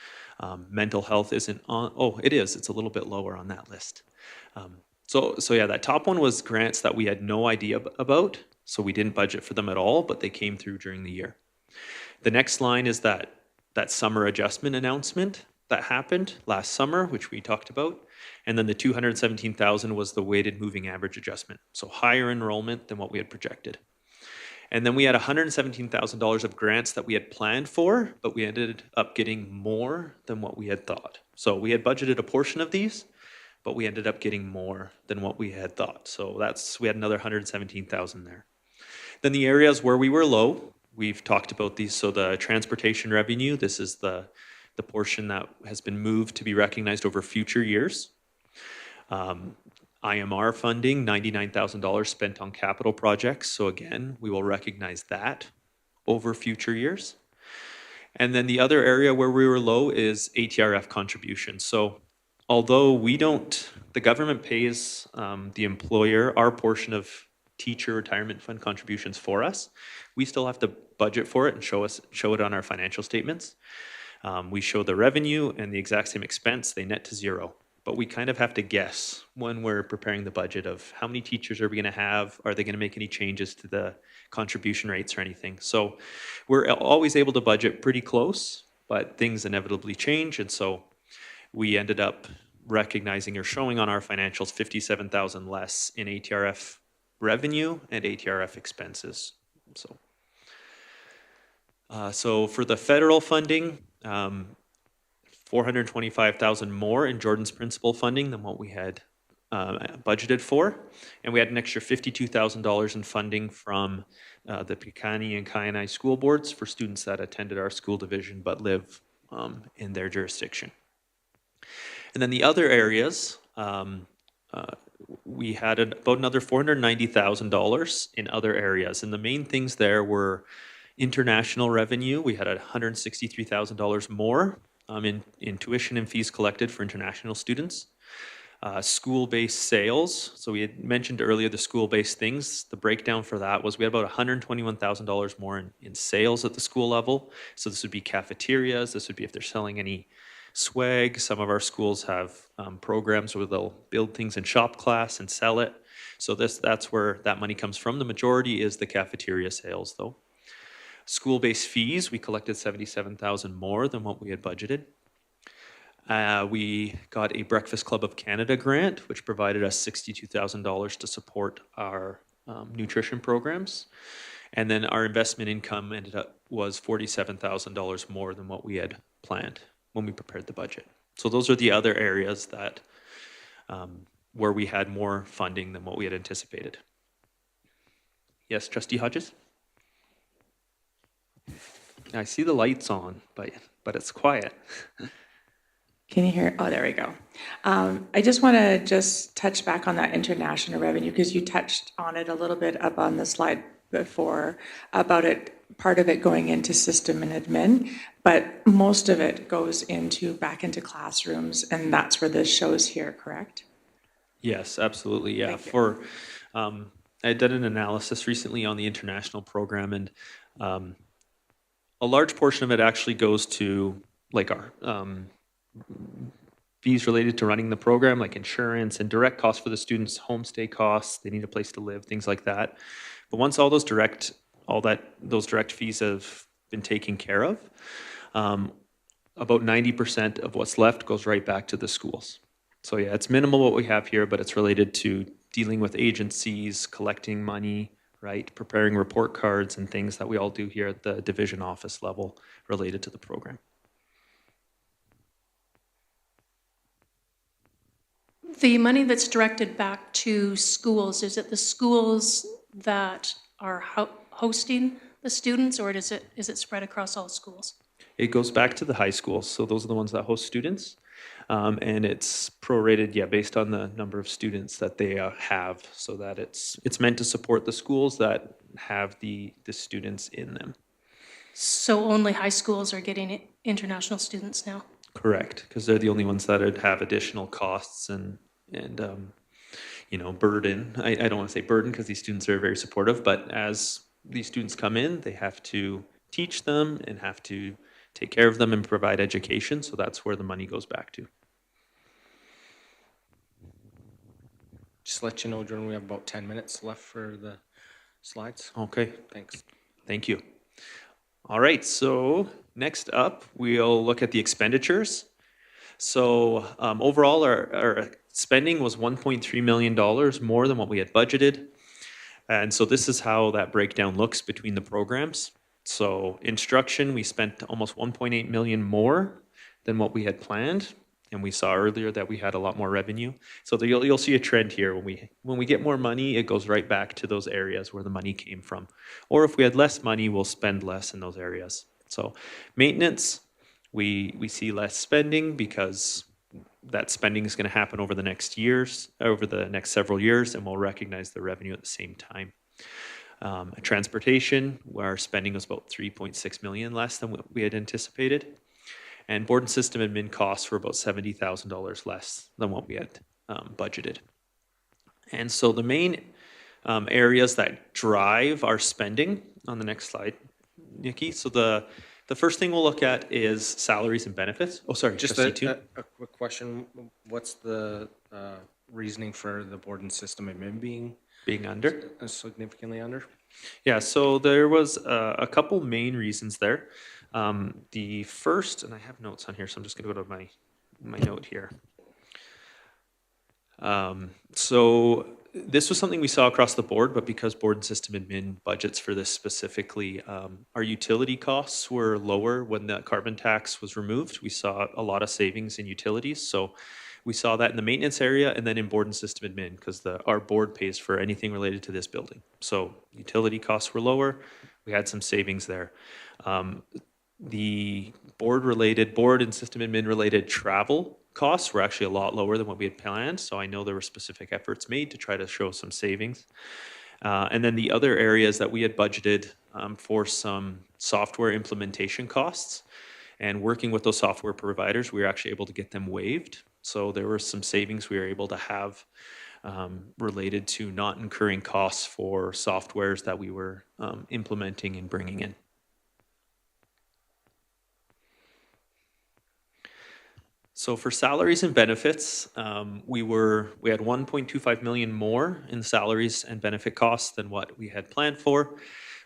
J: Mental health isn't on, it is, it's a little bit lower on that list. So yeah, that top one was grants that we had no idea about, so we didn't budget for them at all, but they came through during the year. The next line is that summer adjustment announcement that happened last summer, which we talked about. And then the 217,000 was the weighted moving average adjustment. So higher enrollment than what we had projected. And then we had $117,000 of grants that we had planned for, but we ended up getting more than what we had thought. So we had budgeted a portion of these, but we ended up getting more than what we had thought. So we had another 117,000 there. Then the areas where we were low, we've talked about these. So the transportation revenue, this is the portion that has been moved to be recognized over future years. IMR funding, $99,000 spent on capital projects. So again, we will recognize that over future years. And then the other area where we were low is ATRF contributions. So although the government pays the employer our portion of teacher retirement fund contributions for us, we still have to budget for it and show it on our financial statements. We show the revenue and the exact same expense, they net to zero. but we kind of have to guess when we're preparing the budget of how many teachers are we going to have? Are they going to make any changes to the contribution rates or anything? So we're always able to budget pretty close, but things inevitably change. And so we ended up recognizing or showing on our financials 57,000 less in ATRF revenue and ATRF expenses. So for the federal funding, 425,000 more in Jordan's principal funding than what we had budgeted for. And we had an extra $52,000 in funding from the Picani and Kainai school boards for students that attended our school division but live in their jurisdiction. And then the other areas, we had about another $490,000 in other areas. And the main things there were international revenue. We had $163,000 more in tuition and fees collected for international students. School-based sales. So we had mentioned earlier the school-based things. The breakdown for that was we had about $121,000 more in sales at the school level. So this would be cafeterias. This would be if they're selling any swag. Some of our schools have programs where they'll build things in shop class and sell it. So that's where that money comes from. The majority is the cafeteria sales, though. School-based fees, we collected $77,000 more than what we had budgeted. We got a Breakfast Club of Canada grant, which provided us $62,000 to support our nutrition programs. And then our investment income was $47,000 more than what we had planned when we prepared the budget. So those are the other areas that where we had more funding than what we had anticipated. Yes, Trustee Hodges? I see the lights on, but it's quiet.
D: Can you hear? Oh, there we go. I just want to touch back on that international revenue because you touched on it a little bit up on the slide before about it, part of it going into system and admin, but most of it goes back into classrooms, and that's where this shows here, correct?
J: Yes, absolutely. Yeah.
D: Thank you.
J: I did an analysis recently on the international program, and a large portion of it actually goes to like our fees related to running the program, like insurance and direct costs for the students, homestay costs, they need a place to live, things like that. But once all those direct fees have been taken care of, about 90% of what's left goes right back to the schools. So yeah, it's minimal what we have here, but it's related to dealing with agencies, collecting money, right, preparing report cards and things that we all do here at the division office level related to the program.
I: The money that's directed back to schools, is it the schools that are hosting the students, or is it spread across all schools?
J: It goes back to the high schools. So those are the ones that host students. And it's prorated, based on the number of students that they have, so that it's meant to support the schools that have the students in them.
I: So only high schools are getting international students now?
J: Correct, because they're the only ones that would have additional costs and burden. I don't want to say burden because these students are very supportive, but as these students come in, they have to teach them and have to take care of them and provide education. So that's where the money goes back to.
C: Just to let you know, Jordan, we have about 10 minutes left for the slides.
J: Okay.
C: Thanks.
J: Thank you. All right, so next up, we'll look at the expenditures. So overall, our spending was $1.3 million more than what we had budgeted. And so this is how that breakdown looks between the programs. So instruction, we spent almost 1.8 million more than what we had planned. And we saw earlier that we had a lot more revenue. So you'll see a trend here. When we get more money, it goes right back to those areas where the money came from. Or if we had less money, we'll spend less in those areas. So maintenance, we see less spending because that spending is going to happen over the next several years, and we'll recognize the revenue at the same time. Transportation, where our spending was about 3.6 million less than what we had anticipated. And board and system admin costs were about $70,000 less than what we had budgeted. And so the main areas that drive our spending on the next slide, Nikki. So the The first thing we'll look at is salaries and benefits. Oh, sorry,
C: Just
J: trustee Toon.
C: a quick question. What's the reasoning for the board and system admin being
J: Being under.
C: significantly under?
J: Yeah, so there was a couple main reasons there. The first, and I have notes on here, so I'm just going to go to my note here. So this was something we saw across the board, but because board and system admin budgets for this specifically, our utility costs were lower when the carbon tax was removed. We saw a lot of savings in utilities. So we saw that in the maintenance area and then in board and system admin because our board pays for anything related to this building. So utility costs were lower. We had some savings there. The board and system admin related travel costs were actually a lot lower than what we had planned. So I know there were specific efforts made to try to show some savings. And then the other areas that we had budgeted for some software implementation costs and working with those software providers, we were actually able to get them waived. So there were some savings we were able to have related to not incurring costs for softwares that we were implementing and bringing in. So for salaries and benefits, we had 1.25 million more in salaries and benefit costs than what we had planned for.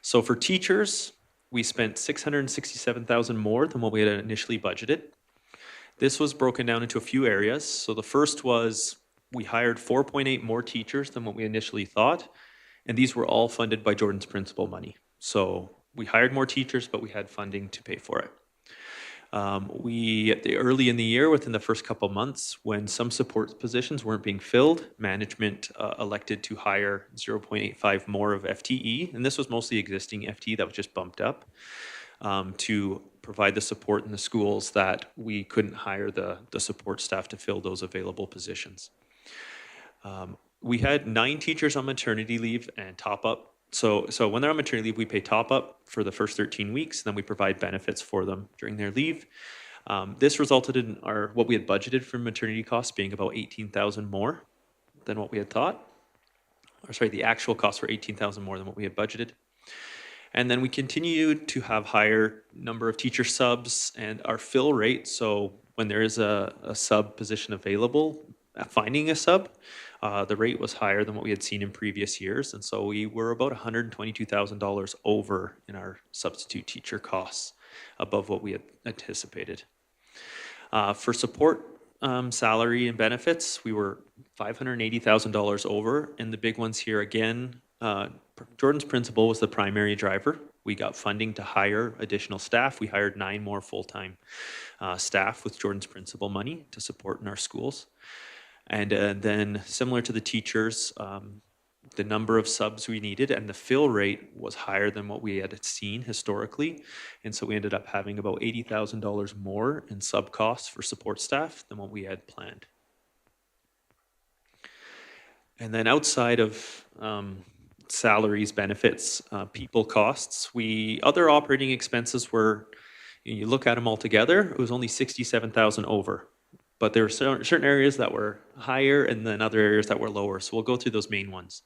J: So for teachers, we spent 667,000 more than what we had initially budgeted. This was broken down into a few areas. So the first was we hired 4.8 more teachers than what we initially thought, and these were all funded by Jordan's principal money. So we hired more teachers, but we had funding to pay for it. Early in the year, within the first couple months, when some support positions weren't being filled, management elected to hire 0.85 more of FTE, and this was mostly existing FTE that was just bumped up to provide the support in the schools that we couldn't hire the support staff to fill those available positions. We had 9 teachers on maternity leave and top up. So when they're on maternity leave, we pay top up for the first 13 weeks, then we provide benefits for them during their leave. This resulted in what we had budgeted for maternity costs being about 18,000 more than what we had thought. Or sorry, the actual costs were 18,000 more than what we had budgeted. And then we continued to have higher number of teacher subs and our fill rate. So when there is a sub position available, finding a sub, the rate was higher than what we had seen in previous years. And so we were about $122,000 over in our substitute teacher costs above what we had anticipated. For support salary and benefits, we were $580,000 over. And the big ones here again, Jordan's principal was the primary driver. We got funding to hire additional staff. We hired 9 more full-time staff with Jordan's principal money to support in our schools. And then similar to the teachers, the number of subs we needed and the fill rate was higher than what we had seen historically. And so we ended up having about $80,000 more in sub costs for support staff than what we had planned. And then outside of salaries, benefits, people costs, other operating expenses were, you look at them all together, it was only 67,000 over. But there were certain areas that were higher and then other areas that were lower. So we'll go through those main ones.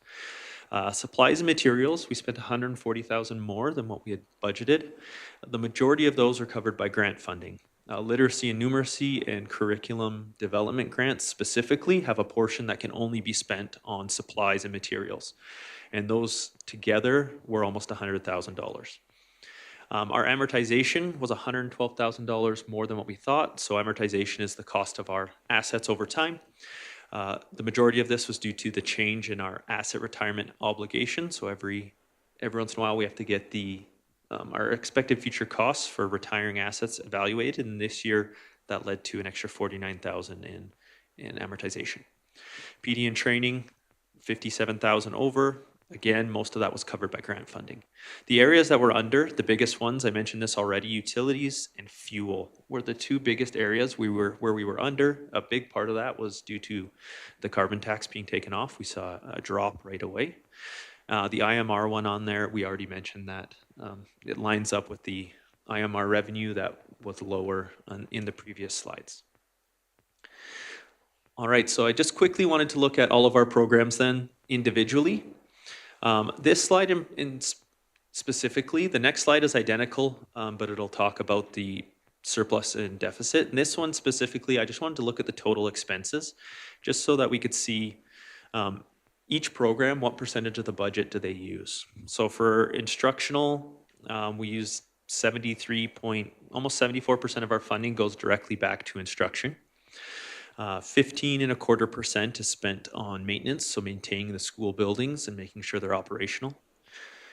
J: Supplies and materials, we spent 140,000 more than what we had budgeted. The majority of those are covered by grant funding. Literacy and numeracy and curriculum development grants specifically have a portion that can only be spent on supplies and materials. And those together were almost $100,000. Our amortization was $112,000 more than what we thought. So amortization is the cost of our assets over time. The majority of this was due to the change in our asset retirement obligation. So every once in a while we have to get our expected future costs for retiring assets evaluated. And this year that led to an extra $49,000 in amortization. PD and training, $57,000 over. Again, most of that was covered by grant funding. The areas that were under, the biggest ones, I mentioned this already, utilities and fuel were the 2 biggest areas where we were under. A big part of that was due to the carbon tax being taken off. We saw a drop right away. The IMR one on there, we already mentioned that. It lines up with the IMR revenue that was lower in the previous slides. All right, so I just quickly wanted to look at all of our programs then individually. This slide specifically. The next slide is identical, but it'll talk about the surplus and deficit. And this one specifically, I just wanted to look at the total expenses, just so that we could see each program, what percentage of the budget do they use. So for instructional, we use almost 74% of our funding goes directly back to instruction. 15.25% is spent on maintenance, so maintaining the school buildings and making sure they're operational.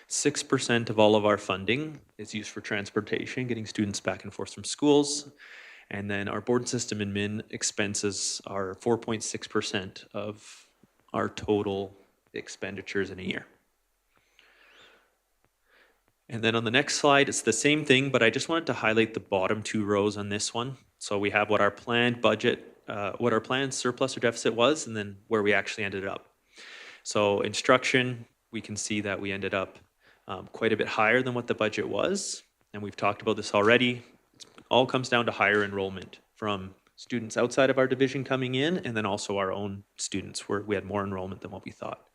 J: 6% of all of our funding is used for transportation, getting students back and forth from schools. And then our board system admin expenses are 4.6% of our total expenditures in a year. And then on the next slide, it's the same thing, but I just wanted to highlight the bottom two rows on this one. So we have what our planned budget, what our planned surplus or deficit was, and then where we actually ended up. So instruction, we can see that we ended up quite a bit higher than what the budget was. And we've talked about this already. It all comes down to higher enrollment from students outside of our division coming in, and then also our own students, where we had more enrollment than what we thought.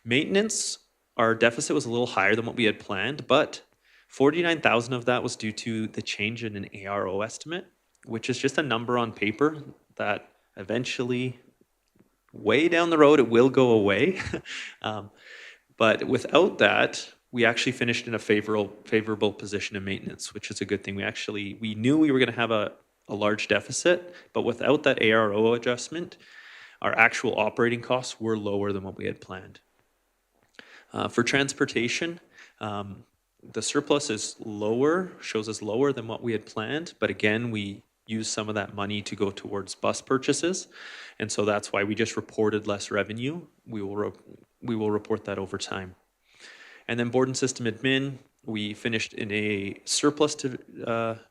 J: Maintenance, our deficit was a little higher than what we had planned, but 49,000 of that was due to the change in an ARO estimate, which is just a number on paper that eventually, way down the road, it will go away. But without that, we actually finished in a favorable position in maintenance, which is a good thing. We knew we were going to have a large deficit, but without that ARO adjustment, our actual operating costs were lower than what we had planned. For transportation, the surplus is lower, shows us lower than what we had planned, but again, we use some of that money to go towards bus purchases, and so that's why we just reported less revenue. We will report that over time. And then board and system admin, we finished in a surplus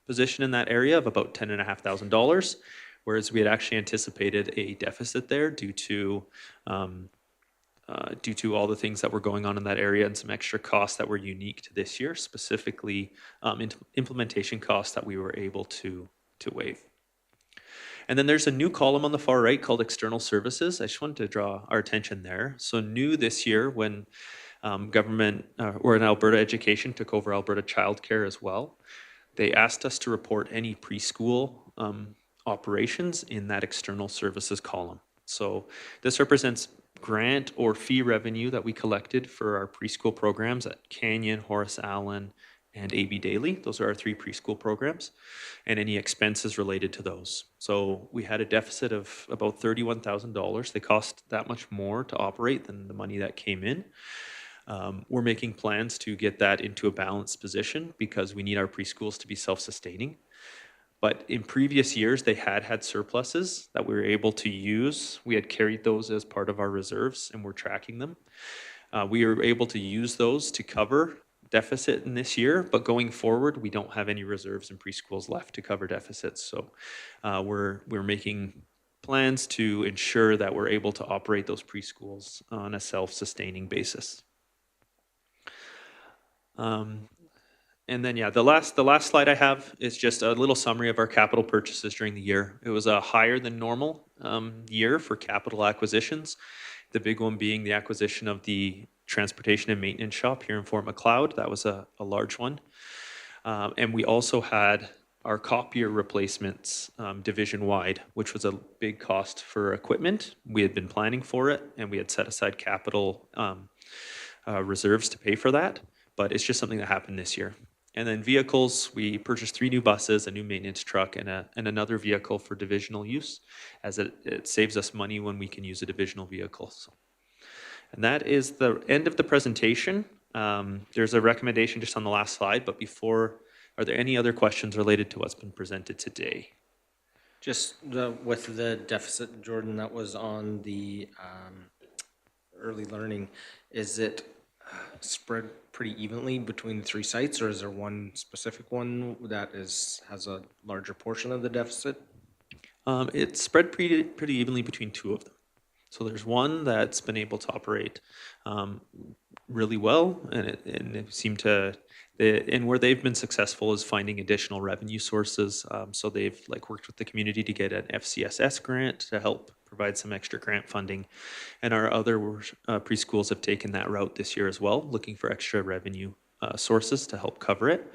J: position in that area of about $10,500, whereas we had actually anticipated a deficit there due to all the things that were going on in that area and some extra costs that were unique to this year, specifically implementation costs that we were able to waive. And then there's a new column on the far right called external services. I just wanted to draw our attention there. So new this year, when government or in Alberta Education took over Alberta Childcare as well, they asked us to report any preschool operations in that external services column. So this represents grant or fee revenue that we collected for our preschool programs at Canyon, Horace Allen, and AB Daily. Those are our 3 preschool programs, and any expenses related to those. So we had a deficit of about $31,000. They cost that much more to operate than the money that came in. We're making plans to get that into a balanced position because we need our preschools to be self-sustaining. But in previous years, they had surpluses that we were able to use. We had carried those as part of our reserves, and we're tracking them. We were able to use those to cover deficit in this year, but going forward, we don't have any reserves in preschools left to cover deficits. So we're making plans to ensure that we're able to operate those preschools on a self-sustaining basis. And then, yeah, the last slide I have is just a little summary of our capital purchases during the year. It was a higher than normal year for capital acquisitions. The big one being the acquisition of the transportation and maintenance shop here in Fort Macleod. That was a large one. And we also had our copier replacements division-wide, which was a big cost for equipment. We had been planning for it, and we had set aside capital reserves to pay for that, but it's just something that happened this year. And then vehicles, we purchased 3 new buses, a new maintenance truck, and another vehicle for divisional use, as it saves us money when we can use a divisional vehicle. So, and that is the end of the presentation. There's a recommendation just on the last slide, but before, are there any other questions related to what's been presented today?
C: Just with the deficit, Jordan, that was on the early learning, is it spread pretty evenly between the 3 sites, or is there one specific one that has a larger portion of the deficit?
J: It's spread pretty evenly between 2 of them. So there's one that's been able to operate really well, and it seemed to, and where they've been successful is finding additional revenue sources. So they've worked with the community to get an FCSS grant to help provide some extra grant funding, and our other preschools have taken that route this year as well, looking for extra revenue sources to help cover it.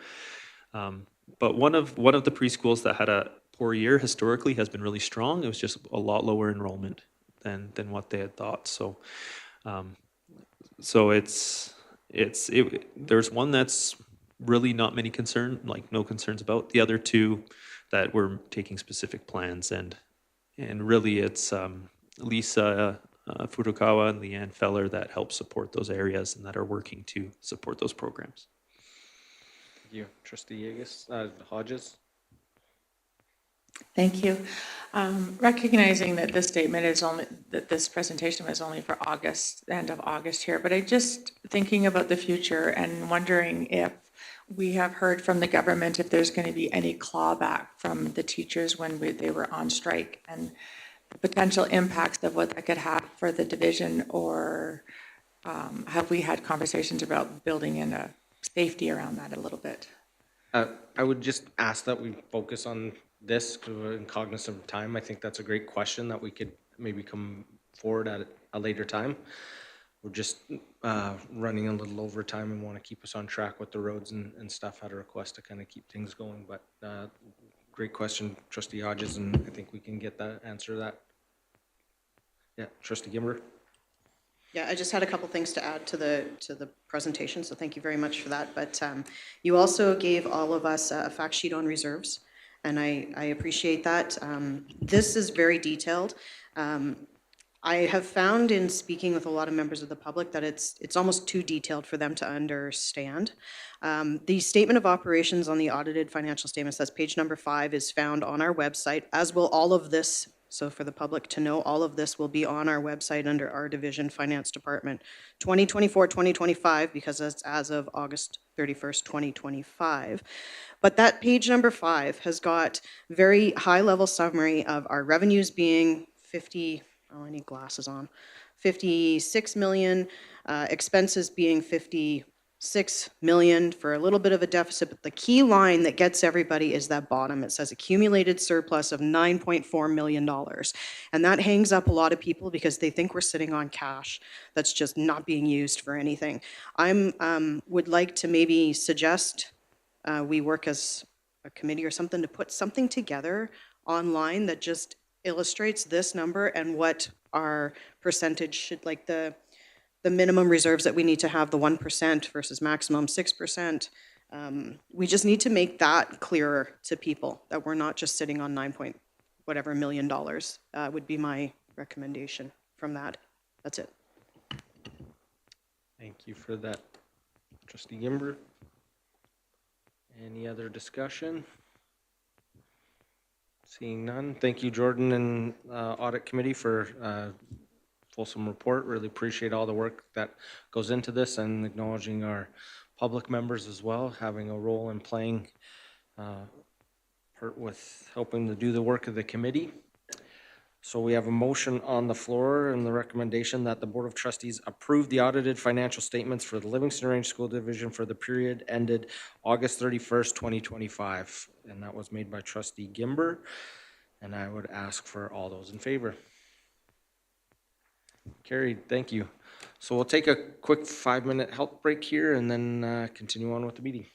J: But one of the preschools that had a poor year historically has been really strong. It was just a lot lower enrollment than what they had thought. So there's one that's really not many no concerns about. The other two that we're taking specific plans, and really it's Lisa Furukawa and Leanne Feller that help support those areas and that are working to support those programs.
C: Thank you. Trustee Hodges?
D: Thank you. Recognizing that this statement is only, that this presentation was only for August, end of August here, but I just thinking about the future and wondering if we have heard from the government if there's going to be any clawback from the teachers when they were on strike, and the potential impacts of what that could have for the division, or have we had conversations about building in a safety around that a little bit?
C: I would just ask that we focus on this because we're in cognizant of time. I think that's a great question that we could maybe come forward at a later time. We're just running a little over time and want to keep us on track with the roads and stuff. Had a request to kind of keep things going, but great question, Trustee Hodges, and I think we can get that answer to that. Yeah, Trustee Gimber.
G: Yeah, I just had a couple things to add to the presentation, so thank you very much for that. But you also gave all of us a fact sheet on reserves, and I appreciate that. This is very detailed. I have found in speaking with a lot of members of the public that it's almost too detailed for them to understand. The statement of operations on the audited financial statements, that's page number 5, is found on our website, as will all of this. So for the public to know, all of this will be on our website under our division finance department, 2024-2025, because it's as of August 31st, 2025. But that page number 5 has got very high level summary of our revenues being 50, oh, I need glasses on, 56 million, expenses being 56 million for a little bit of a deficit. But the key line that gets everybody is that bottom. It says accumulated surplus of $9.4 million. And that hangs up a lot of people because they think we're sitting on cash that's just not being used for anything. I would like to maybe suggest we work as a committee or something to put something together online that just illustrates this number and what our percentage should, like the minimum reserves that we need to have, the 1% versus maximum 6%. We just need to make that clearer to people, that we're not just sitting on $9 million would be my recommendation from that. That's it.
C: Thank you for that, Trustee Gimber. Any other discussion? Seeing none. Thank you, Jordan and Audit Committee, for fulsome report. Really appreciate all the work that goes into this and acknowledging our public members as well, having a role in playing part with helping to do the work of the committee. So we have a motion on the floor and the recommendation that the Board of Trustees approve the audited financial statements for the Livingstone Range School Division for the period ended August 31st, 2025. And that was made by Trustee Gimber. And I would ask for all those in favor. Carried, thank you. So we'll take a quick 5-minute health break here and then continue on with the meeting.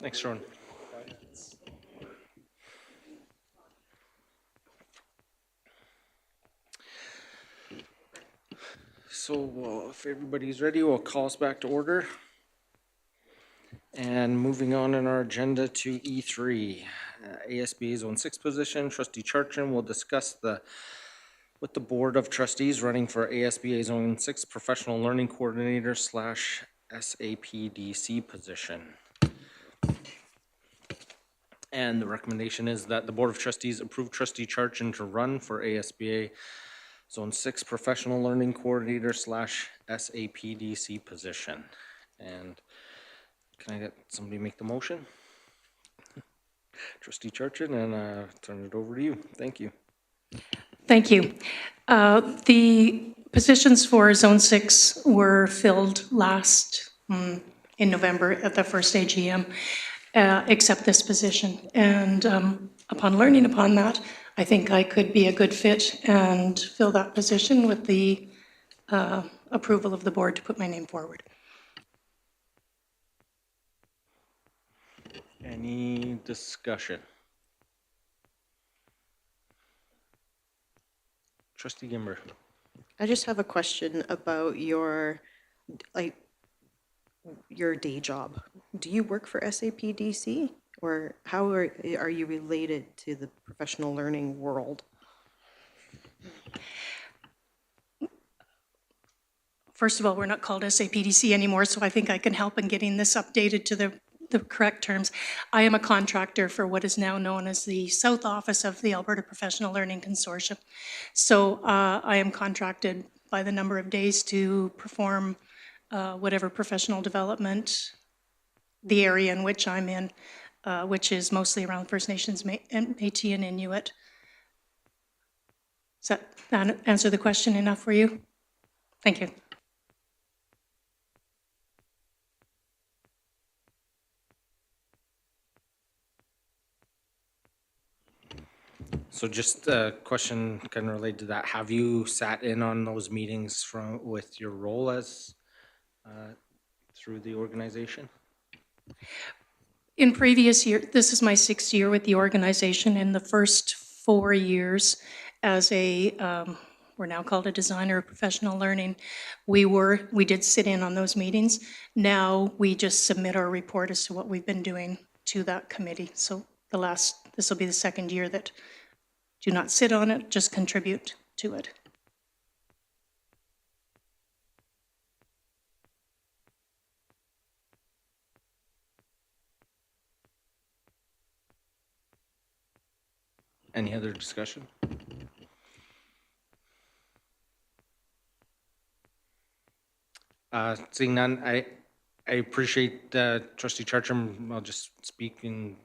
C: Thanks, Sean. So if everybody's ready, we'll call us back to order. And moving on in our agenda to E3, ASBA Zone 6 position, Trustee Chartran will discuss with the Board of Trustees running for ASBA Zone 6 Professional Learning Coordinator / SAPDC position. And the recommendation is that the Board of Trustees approve Trustee Chartran to run for ASBA Zone 6 Professional Learning Coordinator / SAPDC position. And can I get somebody to make the motion? Trustee Chartran, and turn it over to you. Thank you.
I: Thank you. The positions for Zone 6 were filled last in November at the first AGM, except this position. And upon learning upon that, I think I could be a good fit and fill that position with the approval of the board to put my name forward.
C: Any discussion? Trustee Gimber.
G: I just have a question about your day job. Do you work for SAPDC, or how are you related to the professional learning world?
I: First of all, we're not called SAPDC anymore, so I think I can help in getting this updated to the correct terms. I am a contractor for what is now known as the South Office of the Alberta Professional Learning Consortium. So I am contracted by the number of days to perform whatever professional development, the area in which I'm in, which is mostly around First Nations, Métis, and Inuit. Does that answer the question enough for you? Thank you.
C: So just a question kind of related to that. Have you sat in on those meetings with your role as through the organization?
I: In previous year, this is my 6th year with the organization. In the first 4 years as we're now called a designer of professional learning, we did sit in on those meetings. Now we just submit our report as to what we've been doing to that committee. So this will be the 2nd year that do not sit on it, just contribute to it.
C: Any other discussion? Seeing none, I appreciate Trustee Chartran. I'll just speak in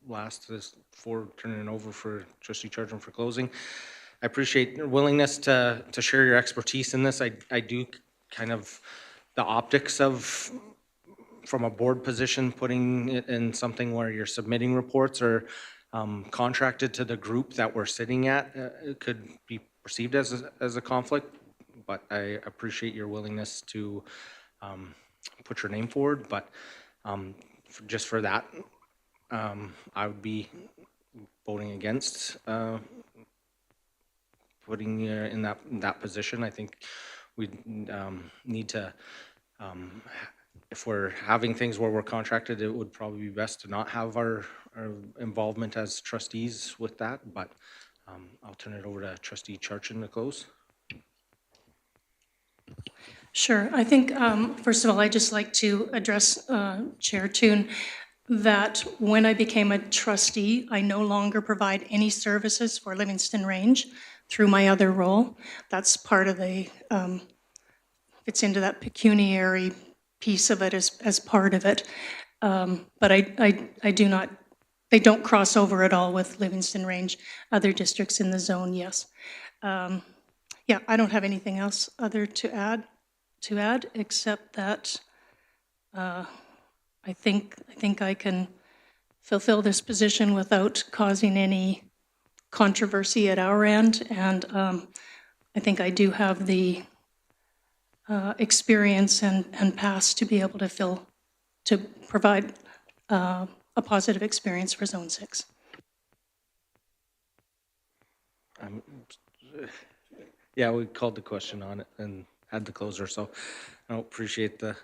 C: last before turning it over for Trustee Chartran for closing. I appreciate your willingness to share your expertise in this. I do kind of the optics of from a board position, putting it in something where you're submitting reports or contracted to the group that we're sitting at, it could be perceived as a conflict, but I appreciate your willingness to put your name forward. But just for that, I would be voting against putting you in that position. I think we need to, if we're having things where we're contracted, it would probably be best to not have our involvement as trustees with that. But I'll turn it over to Trustee Chartran to close.
I: Sure. I think, first of all, I'd just like to address Chair Toon that when I became a trustee, I no longer provide any services for Livingstone Range through my other role. That's part of the, fits into that pecuniary piece of it as part of it. But I do not, they don't cross over at all with Livingstone Range. Other districts in the zone, yes. Yeah, I don't have anything else other to add except that I think I can fulfill this position without causing any controversy at our end, and I think I do have the experience and past to be able to provide a positive experience for Zone 6.
C: Yeah, we called the question on it and had the closer, so I appreciate the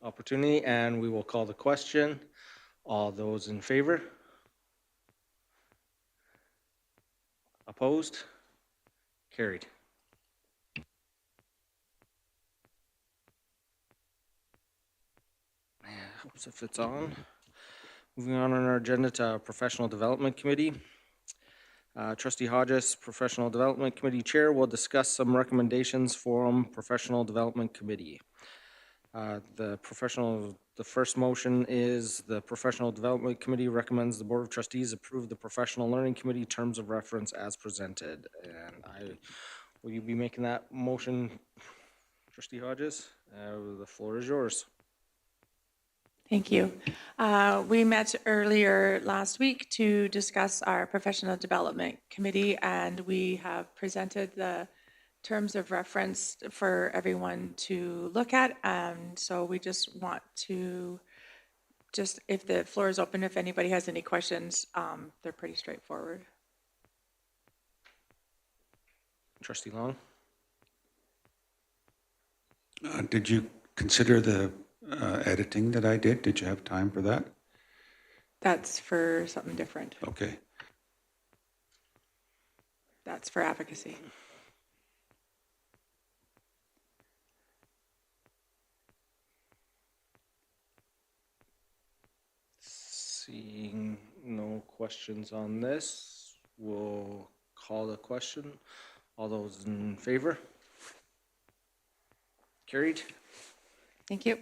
C: opportunity, and we will call the question. All those in favor? Opposed? Carried. Helps if it's on. Moving on our agenda to Professional Development Committee. Trustee Hodges, Professional Development Committee Chair, will discuss some recommendations from Professional Development Committee. The first motion is the Professional Development Committee recommends the Board of Trustees approve the Professional Learning Committee terms of reference as presented. And will you be making that motion, Trustee Hodges? The floor is yours.
D: Thank you. We met earlier last week to discuss our Professional Development Committee, and we have presented the terms of reference for everyone to look at. So we just want to, if the floor is open, if anybody has any questions, they're pretty straightforward.
C: Trustee Long?
A: Did you consider the editing that I did? Did you have time for that?
D: That's for something different.
A: Okay.
D: That's for advocacy.
C: Seeing no questions on this, we'll call the question. All those in favor? Carried.
D: Thank you.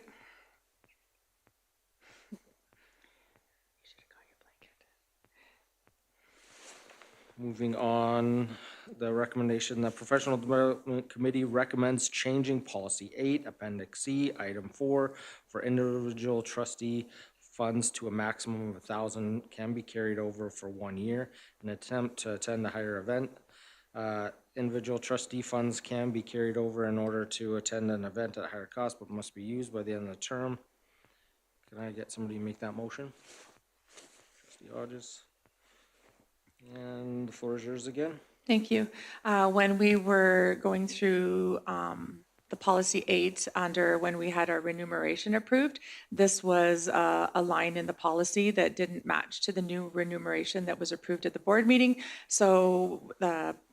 C: Moving on, the recommendation, the Professional Development Committee recommends changing Policy 8, Appendix C, Item 4, for individual trustee funds to a maximum of 1,000 can be carried over for 1 year. In an attempt to attend a higher event, individual trustee funds can be carried over in order to attend an event at a higher cost, but must be used by the end of the term. Can I get somebody to make that motion? Trustee Hodges. And the floor is yours again.
D: Thank you. When we were going through the policy 8 under when we had our remuneration approved, this was a line in the policy that didn't match to the new remuneration that was approved at the board meeting. So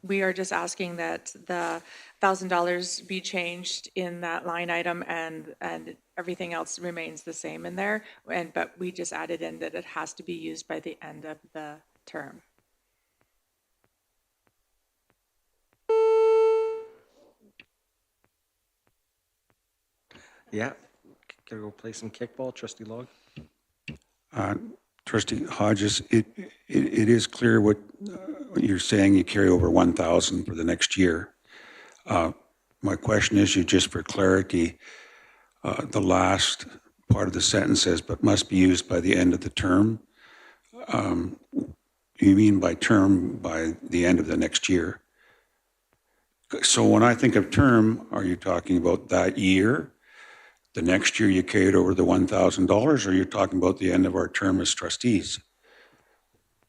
D: we are just asking that the $1,000 be changed in that line item, and everything else remains the same in there. But we just added in that it has to be used by the end of the term.
C: Yeah. Gotta go play some kickball, Trustee Log.
A: Trustee Hodges, it is clear what you're saying, you carry over 1,000 for the next year. My question is, you just for clarity, the last part of the sentence says, but must be used by the end of the term. You mean by term by the end of the next year? So when I think of term, are you talking about that year? The next year you carried over the $1,000, or you're talking about the end of our term as trustees?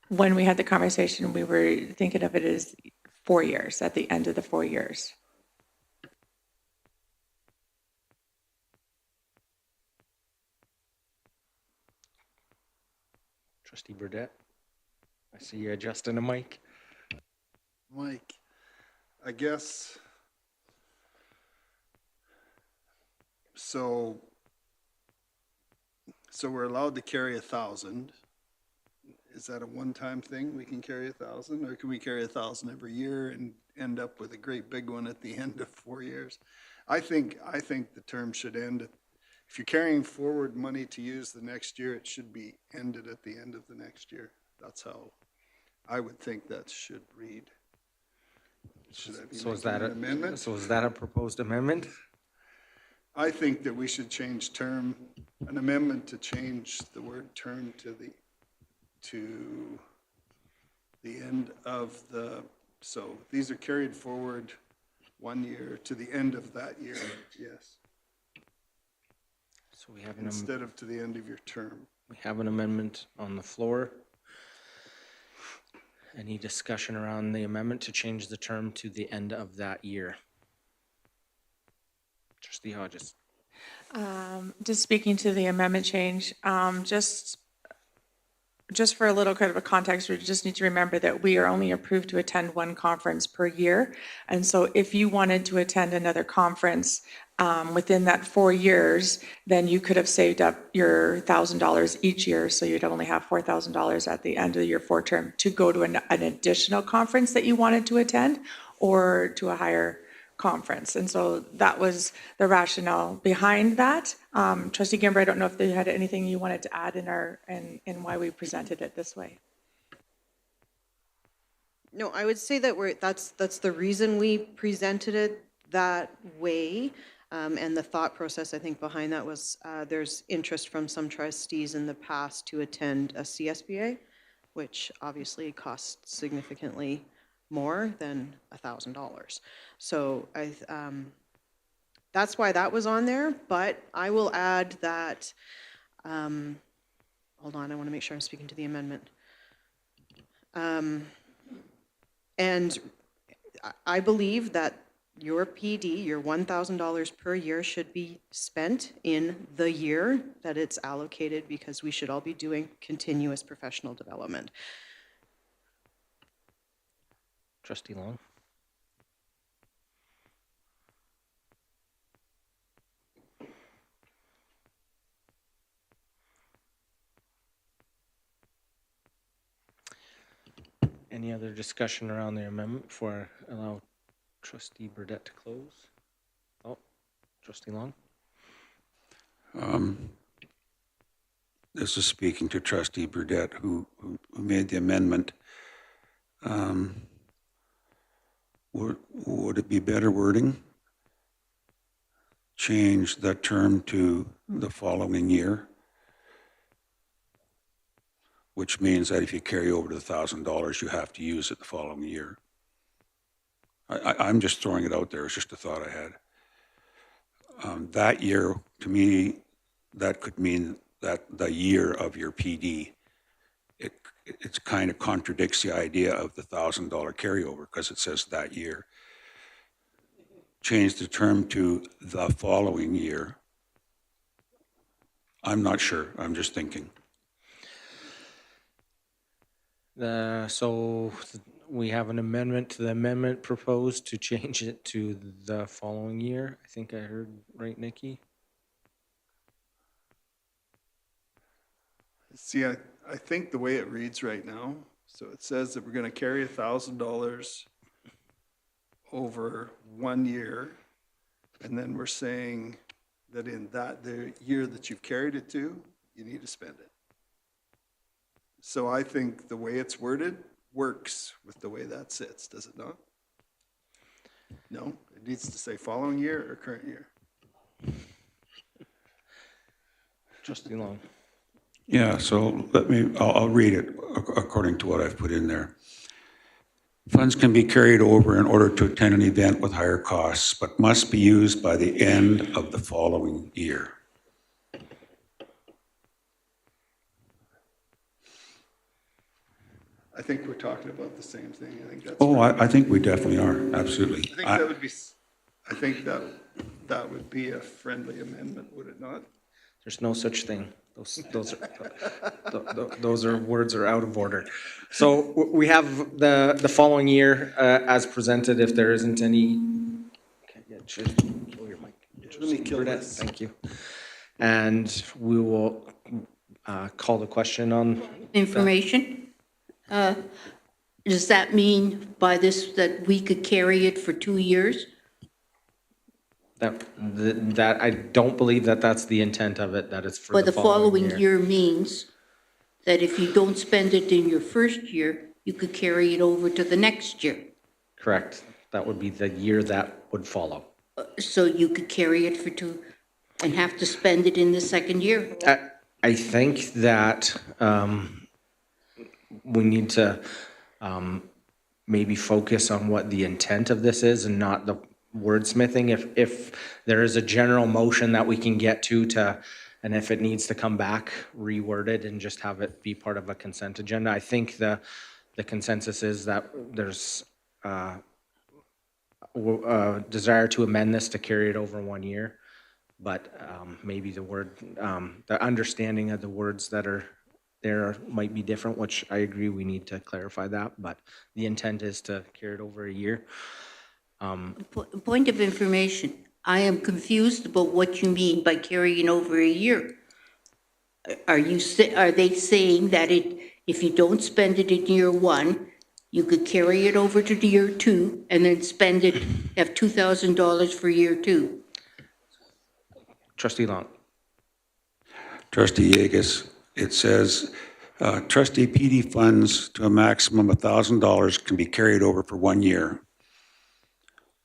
D: When we had the conversation, we were thinking of it as 4 years, at the end of the 4 years.
C: Trustee Burdette. I see you adjusting a mic.
K: Mike, I guess, so we're allowed to carry 1,000. Is that a one-time thing? We can carry 1,000, or can we carry 1,000 every year and end up with a great big one at the end of 4 years? I think the term should end. If you're carrying forward money to use the next year, it should be ended at the end of the next year. That's how I would think that should read. Should I be making an amendment?
C: So is that a proposed amendment?
K: I think that we should change term, an amendment to change the word term to the end of the, so these are carried forward 1 year to the end of that year, yes.
C: So we have
K: Instead of to the end of your term.
C: We have an amendment on the floor. Any discussion around the amendment to change the term to the end of that year? Trustee Hodges.
D: Just speaking to the amendment change, just for a little bit of a context, we just need to remember that we are only approved to attend one conference per year. And so if you wanted to attend another conference within that 4 years, then you could have saved up your $1,000 each year. So you'd only have $4,000 at the end of your 4 term to go to an additional conference that you wanted to attend or to a higher conference. And so that was the rationale behind that. Trustee Gimber, I don't know if you had anything you wanted to add in why we presented it this way.
G: No, I would say that that's the reason we presented it that way. And the thought process, I think, behind that was there's interest from some trustees in the past to attend a CSBA, which obviously costs significantly more than $1,000. So that's why that was on there. But I will add that, hold on, I want to make sure I'm speaking to the amendment. And I believe that your PD, your $1,000 per year, should be spent in the year that it's allocated, because we should all be doing continuous professional development.
C: Trustee Long. Any other discussion around the amendment before I allow Trustee Burdette to close? Oh, Trustee Long.
A: This is speaking to Trustee Burdette, who made the amendment. Would it be better wording? Change that term to the following year, which means that if you carry over the $1,000, you have to use it the following year. I'm just throwing it out there. It's just a thought I had. That year, to me, that could mean that the year of your PD. It kind of contradicts the idea of the $1,000 carryover, because it says that year. Change the term to the following year. I'm not sure. I'm just thinking.
C: So we have an amendment to the amendment proposed to change it to the following year. I think I heard right, Nikki?
K: See, I think the way it reads right now, so it says that we're gonna carry $1,000 over 1 year, and then we're saying that in the year that you've carried it to, you need to spend it. So I think the way it's worded works with the way that sits, does it not? No, it needs to say following year or current year.
C: Trustee Long.
A: Yeah, so I'll read it according to what I've put in there. Funds can be carried over in order to attend an event with higher costs, but must be used by the end of the following year.
K: I think we're talking about the same thing. I think that's.
A: Oh,
K: right.
A: I think we definitely are, absolutely.
K: I think that would be a friendly amendment, would it not?
C: There's no such thing. Those words are out of order. So we have the following year as presented. If there isn't any, okay, yeah, kill your mic.
K: Let me kill
C: Burdette,
K: this.
C: thank you. And we will call the question on
H: Information? Does that mean by this that we could carry it for 2 years?
C: that. I don't believe that that's the intent of it. That it's for
H: But
C: the following year.
H: year means that if you don't spend it in your first year, you could carry it over to the next year.
C: Correct. That would be the year that would follow.
H: So you could carry it for 2 and have to spend it in the second year.
C: I think that we need to maybe focus on what the intent of this is and not the wordsmithing. If there is a general motion that we can get to And if it needs to come back, reword it and just have it be part of a consent agenda. I think the consensus is that there's desire to amend this to carry it over 1 year. But maybe the understanding of the words that are there might be different, which I agree we need to clarify that, but the intent is to carry it over a year.
H: Point of information, I am confused about what you mean by carrying over a year. Are they saying that if you don't spend it in year one, you could carry it over to year two and then spend it, have $2,000 for year two?
C: Trustee Long.
A: Trustee Yegus, it says, trustee PD funds to a maximum of $1,000 can be carried over for 1 year.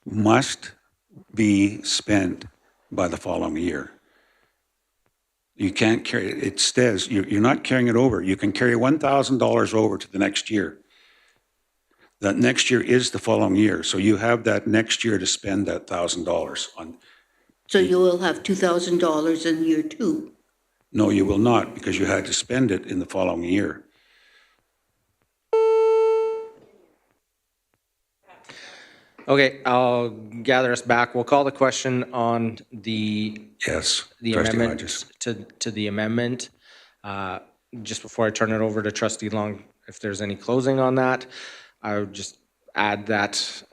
A: Must be spent by the following year. You can't carry, it says, you're not carrying it over. You can carry $1,000 over to the next year. That next year is the following year. So you have that next year to spend that $1,000 on.
H: So you will have $2,000 in year two?
A: No, you will not, because you had to spend it in the following year.
C: Okay, I'll gather us back. We'll call the question on the
A: Yes,
C: the
A: Trustee
C: amendment
A: Hodges.
C: to the amendment. Just before I turn it over to Trustee Long, if there's any closing on that, I would just add that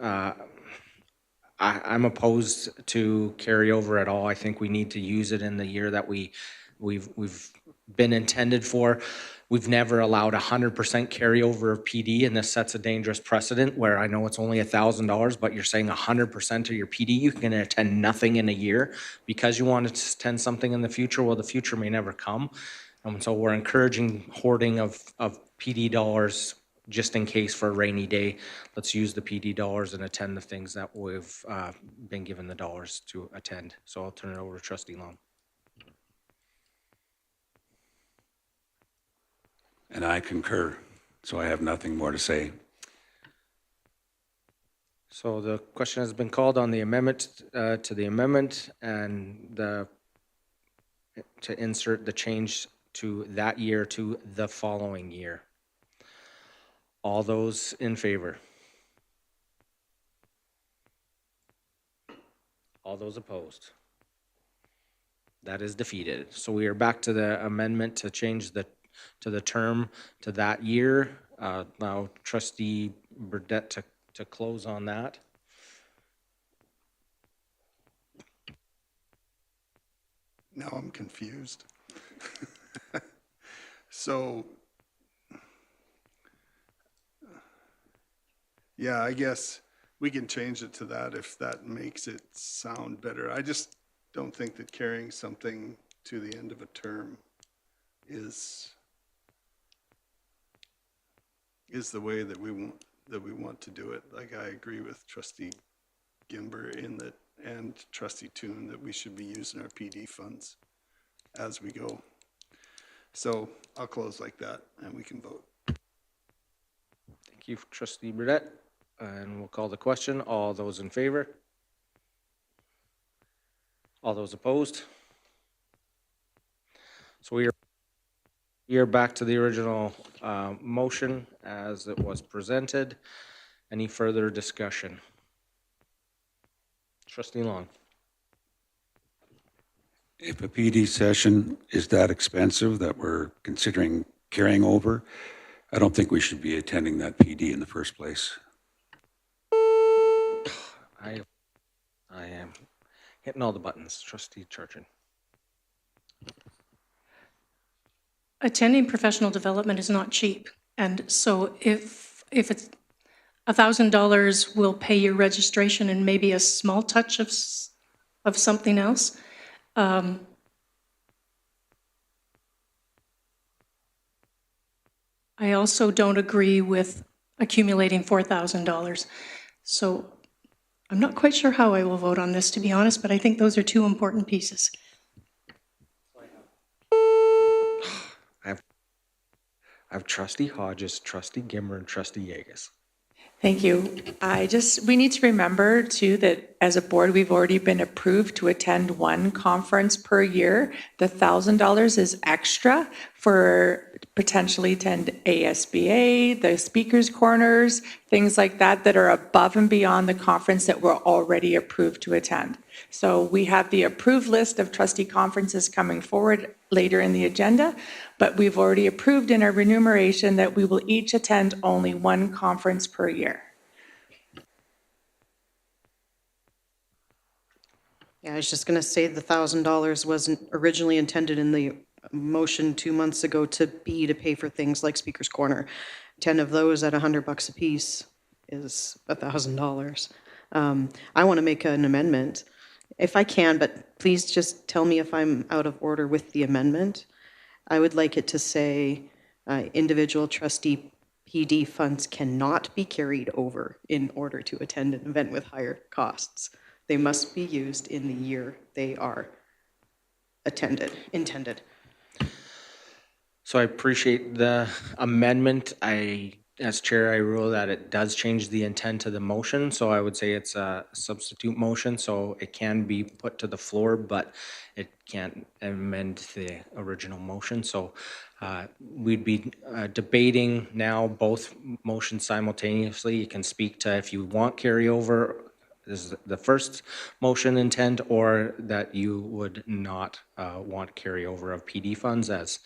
C: I'm opposed to carryover at all. I think we need to use it in the year that we've been intended for. We've never allowed 100% carryover of PD, and this sets a dangerous precedent where I know it's only $1,000, but you're saying 100% of your PD, you can attend nothing in a year because you want to attend something in the future. Well, the future may never come. And so we're encouraging hoarding of PD dollars just in case for a rainy day. Let's use the PD dollars and attend the things that we've been given the dollars to attend. So I'll turn it over to Trustee Long.
A: And I concur, so I have nothing more to say.
C: So the question has been called on the amendment to the amendment and to insert the change to that year to the following year. All those in favor? All those opposed? That is defeated. So we are back to the amendment to change the term to that year. Now Trustee Burdette to close on that.
K: Now I'm confused. So, yeah, I guess we can change it to that if that makes it sound better. I just don't think that carrying something to the end of a term is the way that we want to do it. Like, I agree with Trustee Gimber in that, and Trustee Toon, that we should be using our PD funds as we go. So I'll close like that and we can vote.
C: Thank you, Trustee Burdette. And we'll call the question. All those in favor? All those opposed? So we are back to the original motion as it was presented. Any further discussion? Trustee Long.
A: If a PD session is that expensive that we're considering carrying over, I don't think we should be attending that PD in the first place.
C: I am hitting all the buttons. Trustee Charchin.
I: Attending professional development is not cheap. And so if it's $1,000 will pay your registration and maybe a small touch of something else, I also don't agree with accumulating $4,000. So I'm not quite sure how I will vote on this, to be honest, but I think those are two important pieces.
C: I have Trustee Hodges, Trustee Gimmer, and Trustee Yegus.
D: Thank you. We need to remember too that as a board, we've already been approved to attend one conference per year. The $1,000 is extra for potentially attend ASBA, the speakers corners, things like that, that are above and beyond the conference that we're already approved to attend. So we have the approved list of trustee conferences coming forward later in the agenda, but we've already approved in our remuneration that we will each attend only one conference per year.
G: Yeah, I was just gonna say the $1,000 wasn't originally intended in the motion 2 months ago to pay for things like Speaker's Corner. 10 of those at $100 a piece is $1,000. I want to make an amendment, if I can, but please just tell me if I'm out of order with the amendment. I would like it to say, individual trustee PD funds cannot be carried over in order to attend an event with higher costs. They must be used in the year they are intended.
C: So I appreciate the amendment. As chair, I rule that it does change the intent of the motion, so I would say it's a substitute motion, so it can be put to the floor, but it can't amend the original motion. So we'd be debating now both motions simultaneously. You can speak to if you want carryover, this is the first motion intent, or that you would not want carryover of PD funds as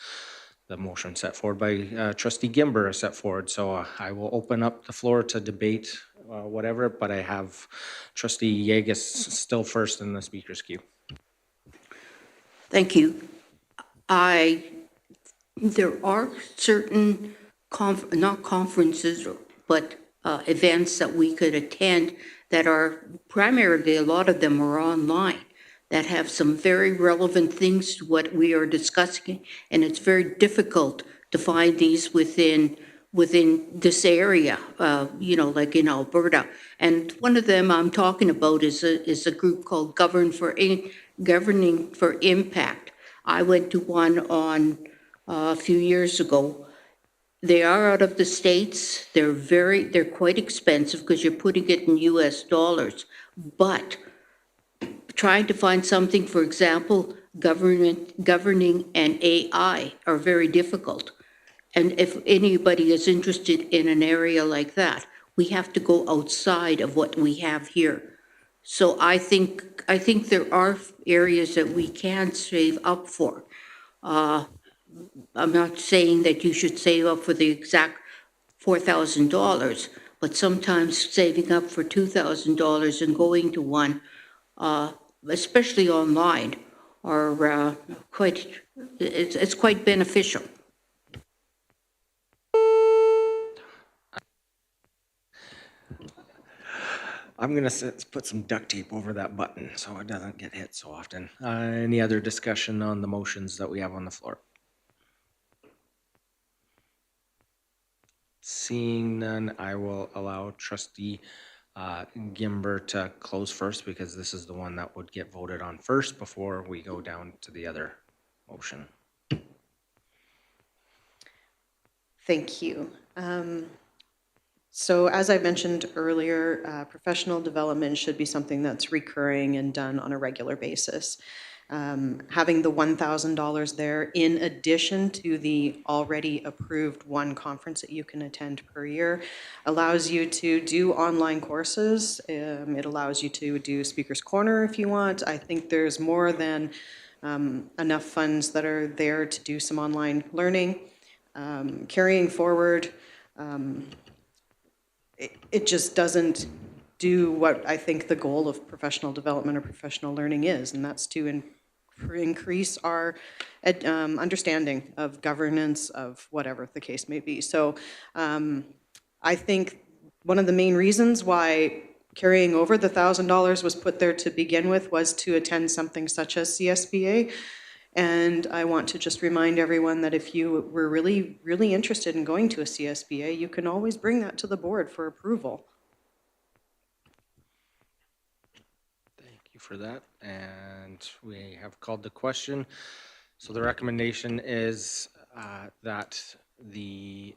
C: the motion set forward by trustee Gimber is set forward. So I will open up the floor to debate whatever, but I have trustee Yegus still first in the speaker's queue.
H: Thank you. There are certain not conferences, but events that we could attend that are primarily, a lot of them are online, that have some very relevant things to what we are discussing, and it's very difficult to find these within this area, like in Alberta. And one of them I'm talking about is a group called Governing for Impact. I went to one on a few years ago. They are out of the States. They're quite expensive because you're putting it in US dollars, but trying to find something, for example, governing and AI are very difficult. And if anybody is interested in an area like that, we have to go outside of what we have here. So I think there are areas that we can save up for. I'm not saying that you should save up for the exact $4,000, but sometimes saving up for $2,000 and going to one, especially online, are it's quite beneficial.
C: I'm gonna put some duct tape over that button so it doesn't get hit so often. Any other discussion on the motions that we have on the floor? Seeing none, I will allow trustee Gimber to close first because this is the one that would get voted on first before we go down to the other motion.
G: Thank you. So as I mentioned earlier, professional development should be something that's recurring and done on a regular basis. Having the $1,000 there in addition to the already approved one conference that you can attend per year allows you to do online courses. It allows you to do Speaker's Corner if you want. I think there's more than enough funds that are there to do some online learning. Carrying forward, it just doesn't do what I think the goal of professional development or professional learning is, and that's to increase our understanding of governance of whatever the case may be. So I think one of the main reasons why carrying over the $1,000 was put there to begin with was to attend something such as CSBA. And I want to just remind everyone that if you were really, really interested in going to a CSBA, you can always bring that to the board for approval.
C: Thank you for that. And we have called the question. So the recommendation is that the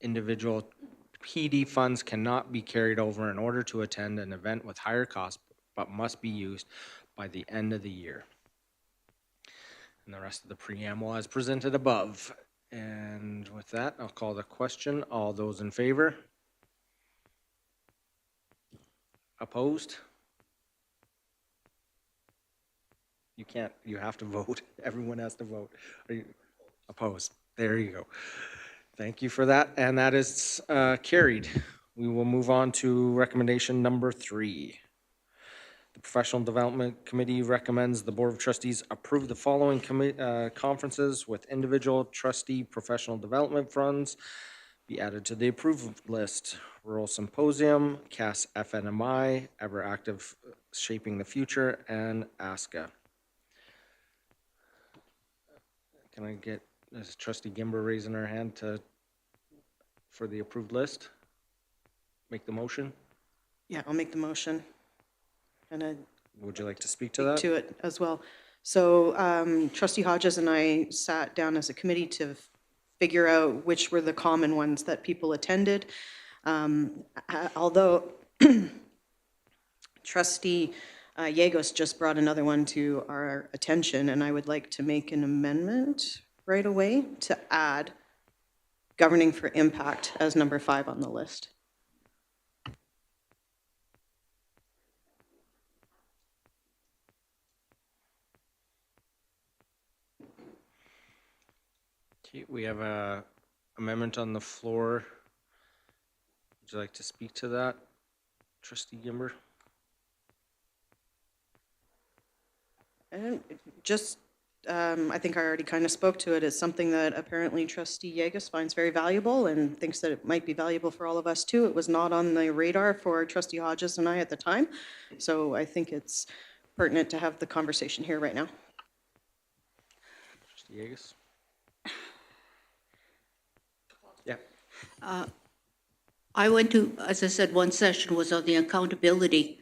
C: individual PD funds cannot be carried over in order to attend an event with higher costs, but must be used by the end of the year. And the rest of the preamble as presented above. And with that, I'll call the question. All those in favor? Opposed? You can't, you have to vote. Everyone has to vote. Are you opposed? There you go. Thank you for that, and that is carried. We will move on to recommendation number 3. The Professional Development Committee recommends the Board of Trustees approve the following conferences with individual trustee professional development funds be added to the approved list. Rural Symposium, CAS FNMI, Ever Active Shaping the Future, and ASCA. Can I get is Trustee Gimber raising her hand for the approved list? Make the motion?
G: Yeah, I'll make the motion. And I
C: Would you like to speak to
G: speak
C: that?
G: to it as well. So Trustee Hodges and I sat down as a committee to figure out which were the common ones that people attended. Although Trustee Yagos just brought another one to our attention, and I would like to make an amendment right away to add governing for impact as number 5 on the list.
C: Okay, we have a amendment on the floor. Would you like to speak to that, Trustee Gimber?
G: And just, I think I already kind of spoke to it. It's something that apparently Trustee Yegus finds very valuable and thinks that it might be valuable for all of us too. It was not on the radar for Trustee Hodges and I at the time. So I think it's pertinent to have the conversation here right now.
C: Trustee Yegus? Yeah.
H: I went to, as I said, one session was on the accountability,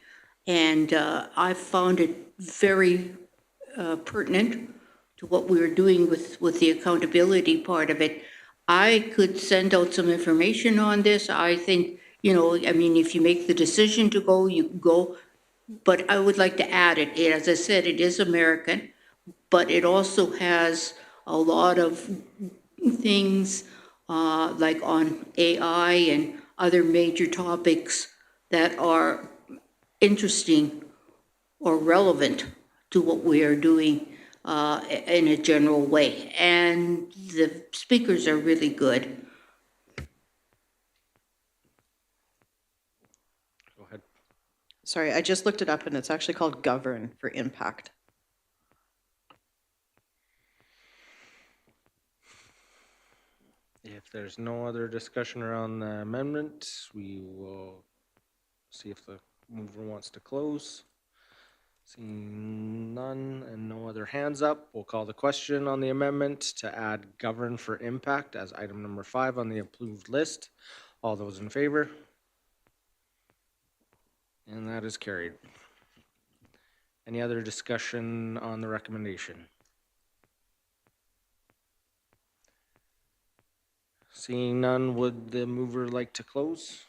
H: and I found it very pertinent to what we were doing with the accountability part of it. I could send out some information on this. I think, you know, I mean, if you make the decision to go, you go. But I would like to add it. As I said, it is American, but it also has a lot of things like on AI and other major topics that are interesting or relevant to what we are doing in a general way. And the speakers are really good.
C: Go ahead.
G: Sorry, I just looked it up and it's actually called govern for impact.
C: If there's no other discussion around the amendment, we will see if the mover wants to close. Seeing none and no other hands up, we'll call the question on the amendment to add govern for impact as item number 5 on the approved list. All those in favor? And that is carried. Any other discussion on the recommendation? Seeing none, would the mover like to close?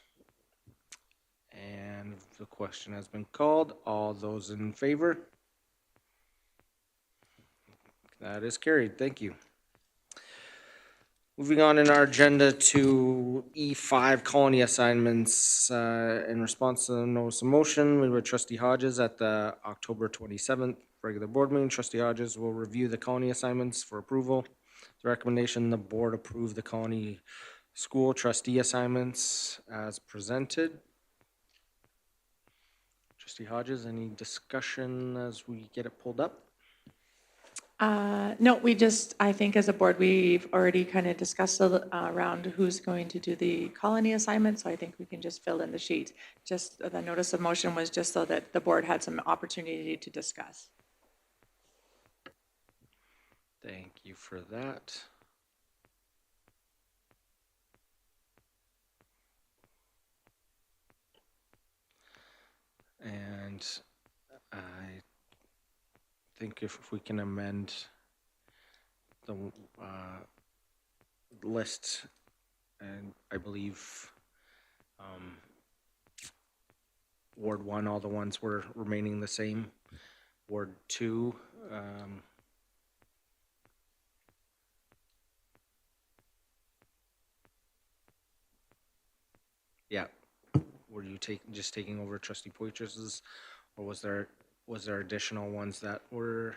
C: And the question has been called. All those in favor? That is carried. Thank you. Moving on in our agenda to E5 colony assignments. In response to the notice of motion, we were Trustee Hodges at the October 27th regular board meeting. Trustee Hodges will review the colony assignments for approval. The recommendation, the board approve the colony school trustee assignments as presented. Trustee Hodges, any discussion as we get it pulled up?
D: No, we just, I think as a board, we've already kind of discussed around who's going to do the colony assignment, so I think we can just fill in the sheet. Just the notice of motion was just so that the board had some opportunity to discuss.
C: Thank you for that. And I think if we can amend the list, and I believe Ward 1, all the ones were remaining the same. Ward 2, yeah. Were you just taking over Trustee Poitras's, or was there additional ones that were?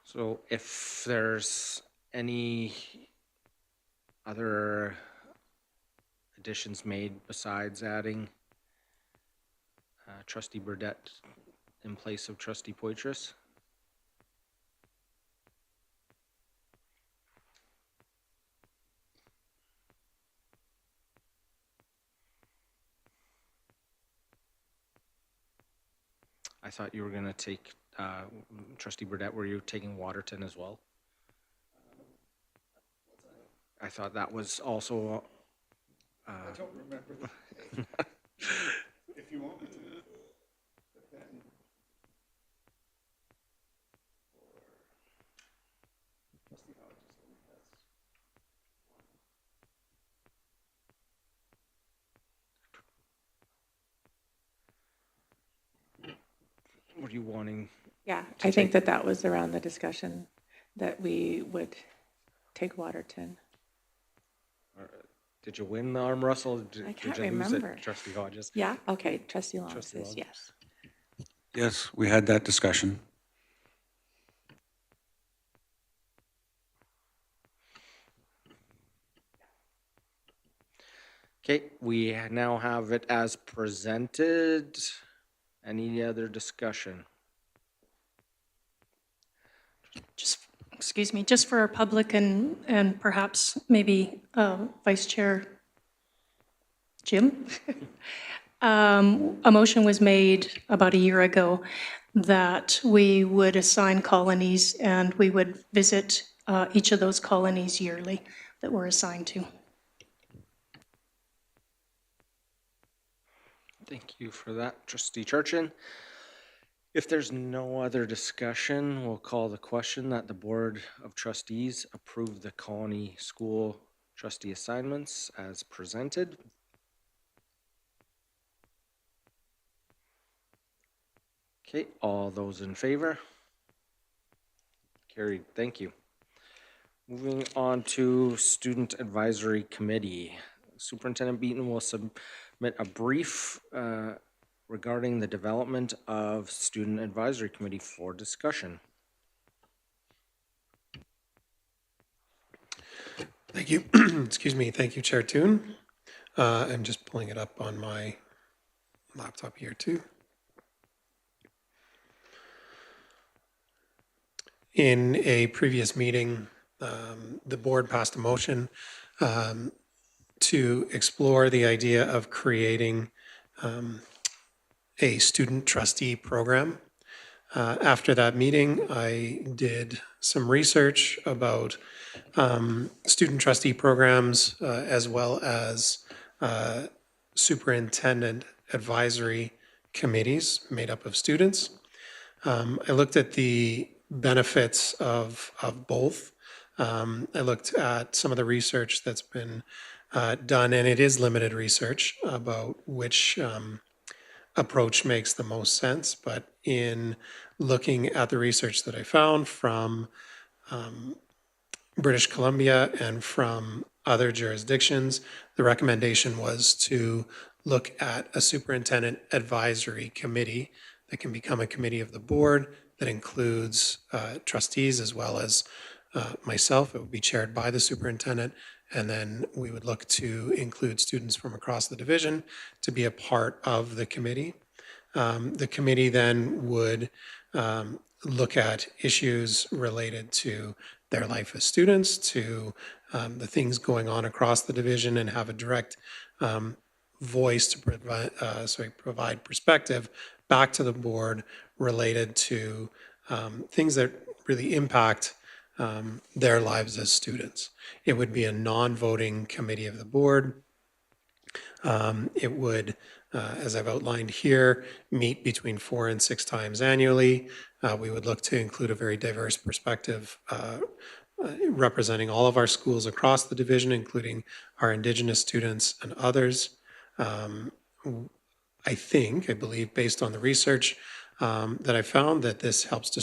C: So if there's any other additions made besides adding Trustee Burdette in place of Trustee Poitras? I thought you were gonna take, Trustee Burdette, were you taking Waterton as well? I thought that was also,
K: I don't remember. If you want me to. But then, trustee Hodges only has
C: were you wanting?
D: Yeah, I think that was around the discussion that we would take Waterton.
C: Did you win the arm wrestle?
D: I can't
C: Did you lose
D: remember.
C: it, Trustee Hodges?
D: Yeah, okay, Trustee Long
C: Trustee
D: says
C: Long?
D: yes.
A: Yes, we had that discussion.
C: Okay, we now have it as presented. Any other discussion?
I: Just, excuse me, just for our public and perhaps maybe Vice Chair Jim. A motion was made about a year ago that we would assign colonies and we would visit each of those colonies yearly that we're assigned to.
C: Thank you for that, Trustee Churchin. If there's no other discussion, we'll call the question that the Board of Trustees approve the Colony School trustee assignments as presented. Okay, all those in favor? Carried, thank you. Moving on to Student Advisory Committee. Superintendent Beaton will submit a brief regarding the development of Student Advisory Committee for discussion.
L: Thank you. Excuse me. Thank you, Chair Toon. I'm just pulling it up on my laptop here too. In a previous meeting, the board passed a motion to explore the idea of creating a student trustee program. After that meeting, I did some research about student trustee programs as well as superintendent advisory committees made up of students. I looked at the benefits of both. I looked at some of the research that's been done, and it is limited research about which approach makes the most sense. But in looking at the research that I found from British Columbia and from other jurisdictions, the recommendation was to look at a superintendent advisory committee that can become a committee of the board that includes trustees as well as myself. It would be chaired by the superintendent, and then we would look to include students from across the division to be a part of the committee. The committee then would look at issues related to their life as students, to the things going on across the division, and have a direct voice to provide perspective back to the board related to things that really impact their lives as students. It would be a non-voting committee of the board. It would, as I've outlined here, meet between 4 and 6 times annually. We would look to include a very diverse perspective representing all of our schools across the division, including our Indigenous students and others. I believe, based on the research that I found, that this helps to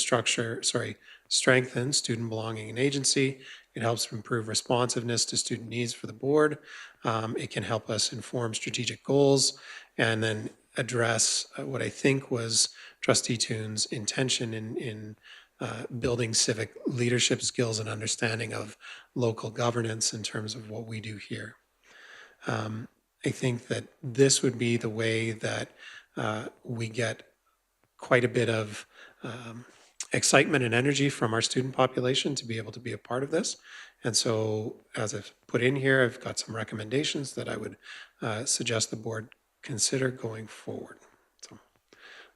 L: strengthen student belonging and agency. It helps improve responsiveness to student needs for the board. It can help us inform strategic goals and then address what I think was Trustee Toon's intention in building civic leadership skills and understanding of local governance in terms of what we do here. I think that this would be the way that we get quite a bit of excitement and energy from our student population to be able to be a part of this. And so, as I've put in here, I've got some recommendations that I would suggest the board consider going forward. So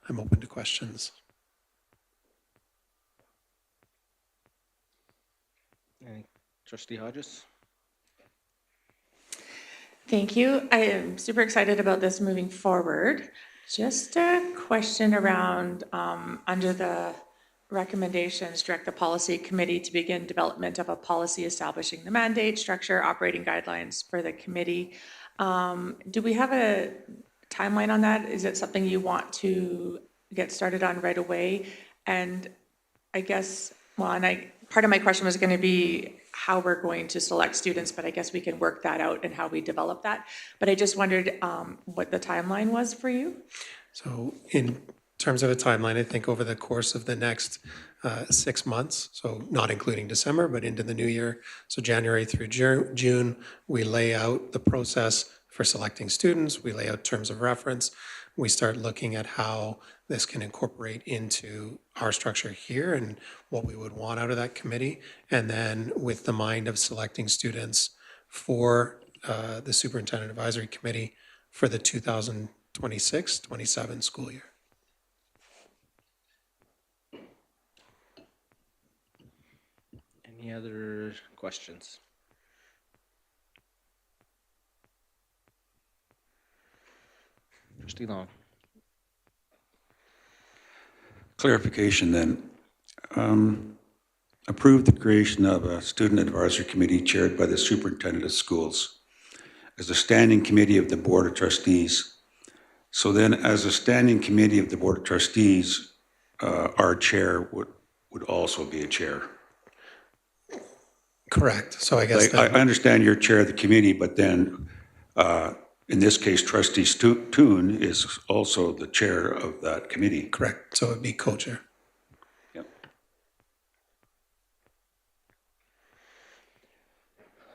L: I'm open to questions.
C: Trustee Hodges?
D: Thank you. I am super excited about this moving forward. Just a question around, under the recommendations, direct the policy committee to begin development of a policy establishing the mandate, structure, operating guidelines for the committee. Do we have a timeline on that? Is it something you want to get started on right away? And I guess, part of my question was going to be how we're going to select students, but I guess we can work that out and how we develop that. But I just wondered what the timeline was for you?
L: So in terms of a timeline, I think over the course of the next 6 months, so not including December, but into the new year, so January through June, we lay out the process for selecting students, we lay out terms of reference, we start looking at how this can incorporate into our structure here and what we would want out of that committee. And then with the mind of selecting students for the Superintendent Advisory Committee for the 2026-27 school year.
C: Any other questions? Trustee Long?
A: Clarification then. Approve the creation of a student advisory committee chaired by the superintendent of schools as a standing committee of the Board of Trustees. So then, as a standing committee of the Board of Trustees, our chair would also be a chair.
L: Correct. So I guess
A: I understand you're chair of the committee, but then, in this case, Trustee Toon is also the chair of that committee.
L: correct. So it'd be co-chair.
A: Yep.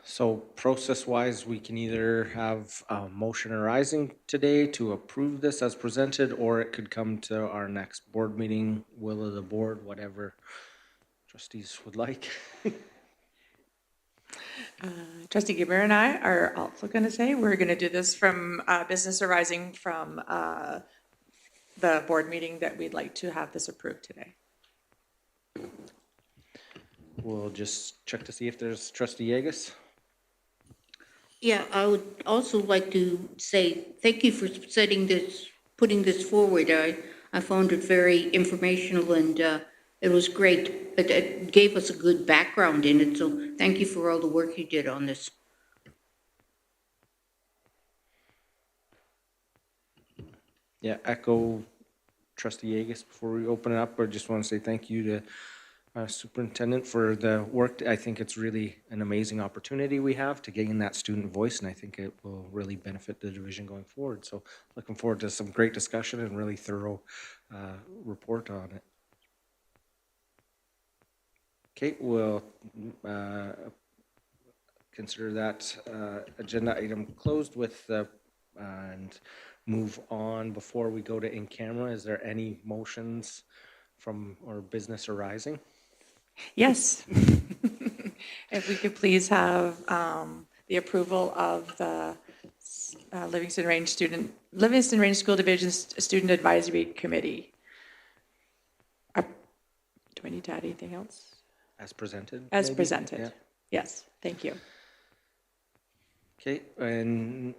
C: So process-wise, we can either have a motion arising today to approve this as presented, or it could come to our next board meeting, will of the board, whatever trustees would like.
D: Trustee Gibber and I are also going to say we're going to do this from business arising from the board meeting that we'd like to have this approved today.
C: We'll just check to see if there's trustee Yegus.
H: Yeah, I would also like to say thank you for putting this forward. I found it very informational and it was great. It gave us a good background in it, so thank you for all the work you did on this.
C: Yeah, echo trustee Yegus before we open it up. I just want to say thank you to superintendent for the work. I think it's really an amazing opportunity we have to gain that student voice, and I think it will really benefit the division going forward. So looking forward to some great discussion and really thorough report on it. Okay, we'll consider that agenda item closed with and move on. Before we go to in camera, is there any motions from or business arising?
D: Yes. If we could please have the approval of the Livingstone Range School Division Student Advisory Committee. Do I need to add anything else?
C: As presented?
D: As
C: maybe?
D: presented.
C: Yeah.
D: Yes, thank you.
C: Okay, and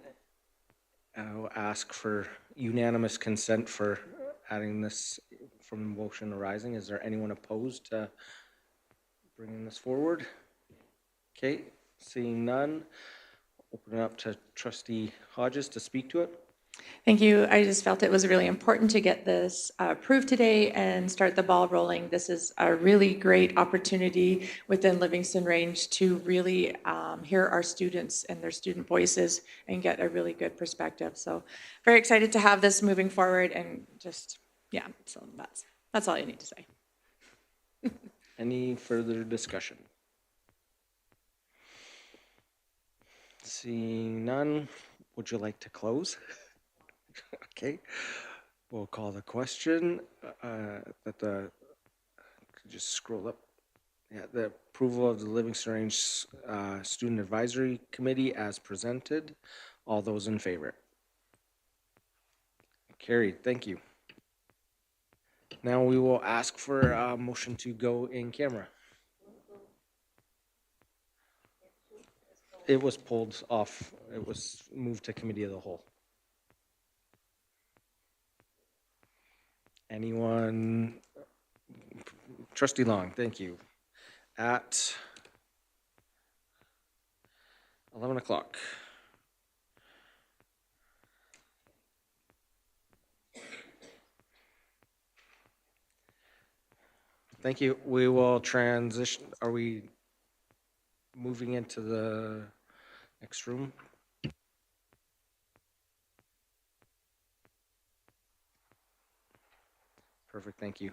C: I'll ask for unanimous consent for adding this from motion arising. Is there anyone opposed to bringing this forward? Okay, seeing none, open it up to Trustee Hodges to speak to it.
D: Thank you. I just felt it was really important to get this approved today and start the ball rolling. This is a really great opportunity within Livingston Range to really hear our students and their student voices and get a really good perspective. So very excited to have this moving forward and just, yeah, so that's all I need to say.
C: Any further discussion? Seeing none, would you like to close? Okay, we'll call the question that the, could you scroll up? Yeah, the approval of the Livingstone Range Student Advisory Committee as presented. All those in favor? Carried, thank you. Now we will ask for a motion to go in camera. It was pulled off, it was moved to committee of the whole. Anyone? Trustee Long, thank you. At 11 o'clock. Thank you. We will transition. Are we moving into the next room? Perfect, thank you.